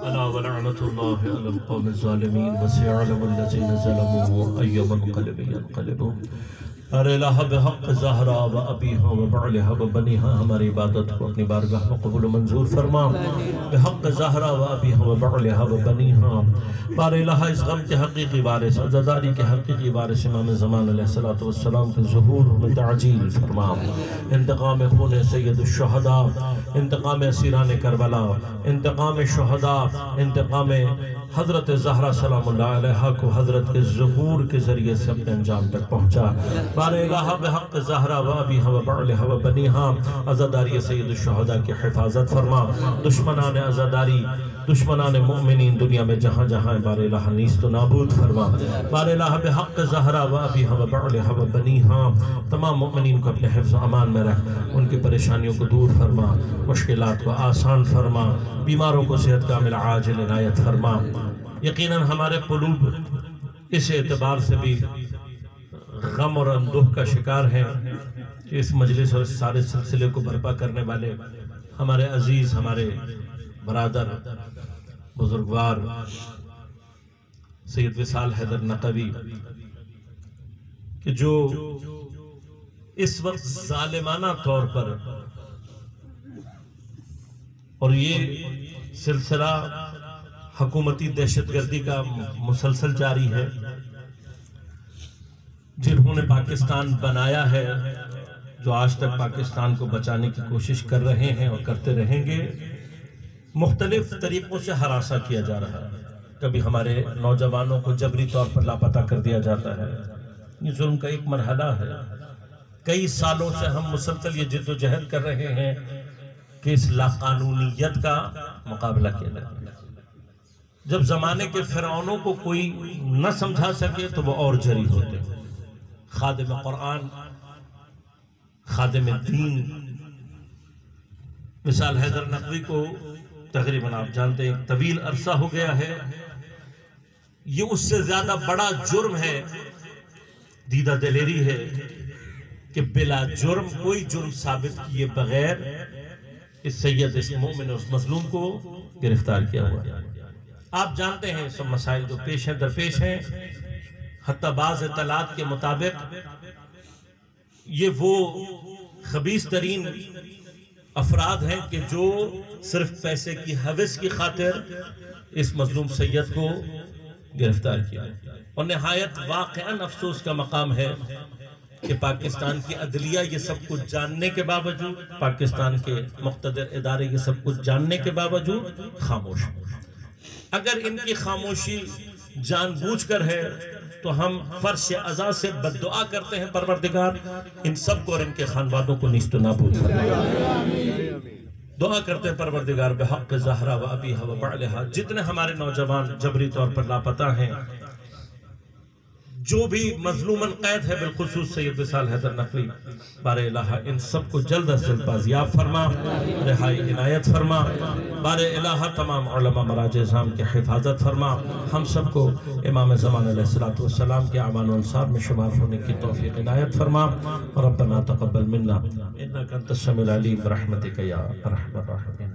अला वलअनतुल्लाहि अलल कौमिज़ ज़ालिमीन वसयअलमुल लज़ीना ज़लमू अय्युमल क़ल्बि यनक़लिबून। अरे लहब हक़ ज़हरा व अबीहा व बअलिहा व बनीहा, हमारी इबादत को अपनी बारगाह में कबूल मंजूर फरमा। हक़ ज़हरा व अबीहा व बअलिहा व बनीहा, बार इलाहा इस गम के हक़ीक़ी वारिस, अज़दारी के हक़ीक़ी वारिस इमाम ज़मान अलैहिस्सलातु वस्सलाम के ज़ुहूर में ताजील फरमा। इंतक़ाम खून सय्यदुश शुहदा, इंतक़ाम असीरान करबला, इंतक़ाम शुहदा, इंतक़ाम हज़रत ज़हरा सलामुल्लाह अलैहा को हज़रत के ज़ुहूर के ज़रिए से अपने अंजाम तक पहुँचा। बारे इलाहा बिहक़्क़ ज़हरा व अबीहा व बअलिहा व बनीहा अज़ादारी सय्यदुश शुहदा की हिफाजत फरमा। दुश्मनान अज़ादारी दुश्मनान मुमिनीन दुनिया में जहाँ जहाँ बारे इलाहा नीस्त नाबूद फरमा। बारे इलाहा बिहक़्क़ ज़हरा व अबीहा व बअलिहा व बनीहा तमाम मुमिनीन को अपने हिफ्ज़ अमान में रख, उनकी परेशानियों को दूर फरमा, मुश्किलात को आसान फरमा, बीमारों को सेहत कामिल आजिल इनायत फरमा। यकीनन हमारे क़ुलूब इस एतबार से भी गम और अंदोह का शिकार हैं कि इस मजलिस और सारे सिलसिले को बर्पा करने वाले हमारे अजीज, हमारे बरादर, बुजुर्गवार सैयद विसाल हैदर नकवी कि जो इस वक्त जालिमाना तौर पर, और ये सिलसिला हुकूमती दहशतगर्दी का मुसलसल जारी है, जिन्होंने पाकिस्तान बनाया है, जो आज तक पाकिस्तान को बचाने की कोशिश कर रहे हैं और करते रहेंगे, मुख्तलिफ तरीकों से हरासा किया जा रहा है। कभी हमारे नौजवानों को जबरी तौर पर लापता कर दिया जाता है। ये जुल्म का एक मरहला है। कई सालों से हम मुसलसल ये जिद्दोजहद कर रहे हैं कि इस लाकानूनियत का मुकाबला किया जाए। जब जमाने के फिरौनों को कोई न समझा सके तो वो और जरी होते। खादिम कुरान, खादिम दीन विसाल हैदर नकवी को तकरीबन आप जानते हैं तवील अरसा हो गया है। ये उससे ज्यादा बड़ा जुर्म है, दीदा दिलेरी है कि बिला जुर्म कोई जुर्म साबित किए बगैर इस सैयद, इस मोमिन, उस मजलूम को गिरफ्तार किया हुआ है। आप जानते हैं सब मसाइल जो पेश हैं, दरपेश हैं। हत्ता बाज़ इत्तलात के मुताबिक ये वो खबीस तरीन अफराद हैं कि जो सिर्फ पैसे की हवस की खातिर इस मजलूम सैयद को गिरफ्तार किया। और निहायत वाक़अन अफसोस का मकाम है कि पाकिस्तान की अदलिया ये सब कुछ जानने के बावजूद, पाकिस्तान के मुक़्तदर इदारे ये सब कुछ जानने के बावजूद खामोश। अगर इनकी खामोशी जानबूझकर है तो हम फर्श अज़ा से बद्दुआ करते हैं, परवरदिगार इन सब को और इनके खानवादों को नीस्त नाबूद फरमा। दुआ करते हैं परवरदिगार बिहक़्क़ ज़हरा व अबीहा व बअलिहा, जितने हमारे नौजवान जबरी तौर पर लापता हैं, जो भी मजलूमन कैद है, बिलखुसूस सैयद विसाल हैदर नकवी, बारे इलाहा इन सबको जल्द अज़ जल्द बाज़ियाब फरमा, रिहाई इनायत फरमा। बारे इलाहा तमाम उलमा मराज इज़ाम की हिफाजत फरमा। हम सबको इमाम ज़मान अलैहिस्सलातु वस्सलाम के आवान व अंसार में शुमार होने की तौफ़ीक़ इनायत फरमा। रब्बना तक़ब्बल मिन्ना इन्नका अंतस समीउल अलीम रहमतिका या अरहमर राहिमीन।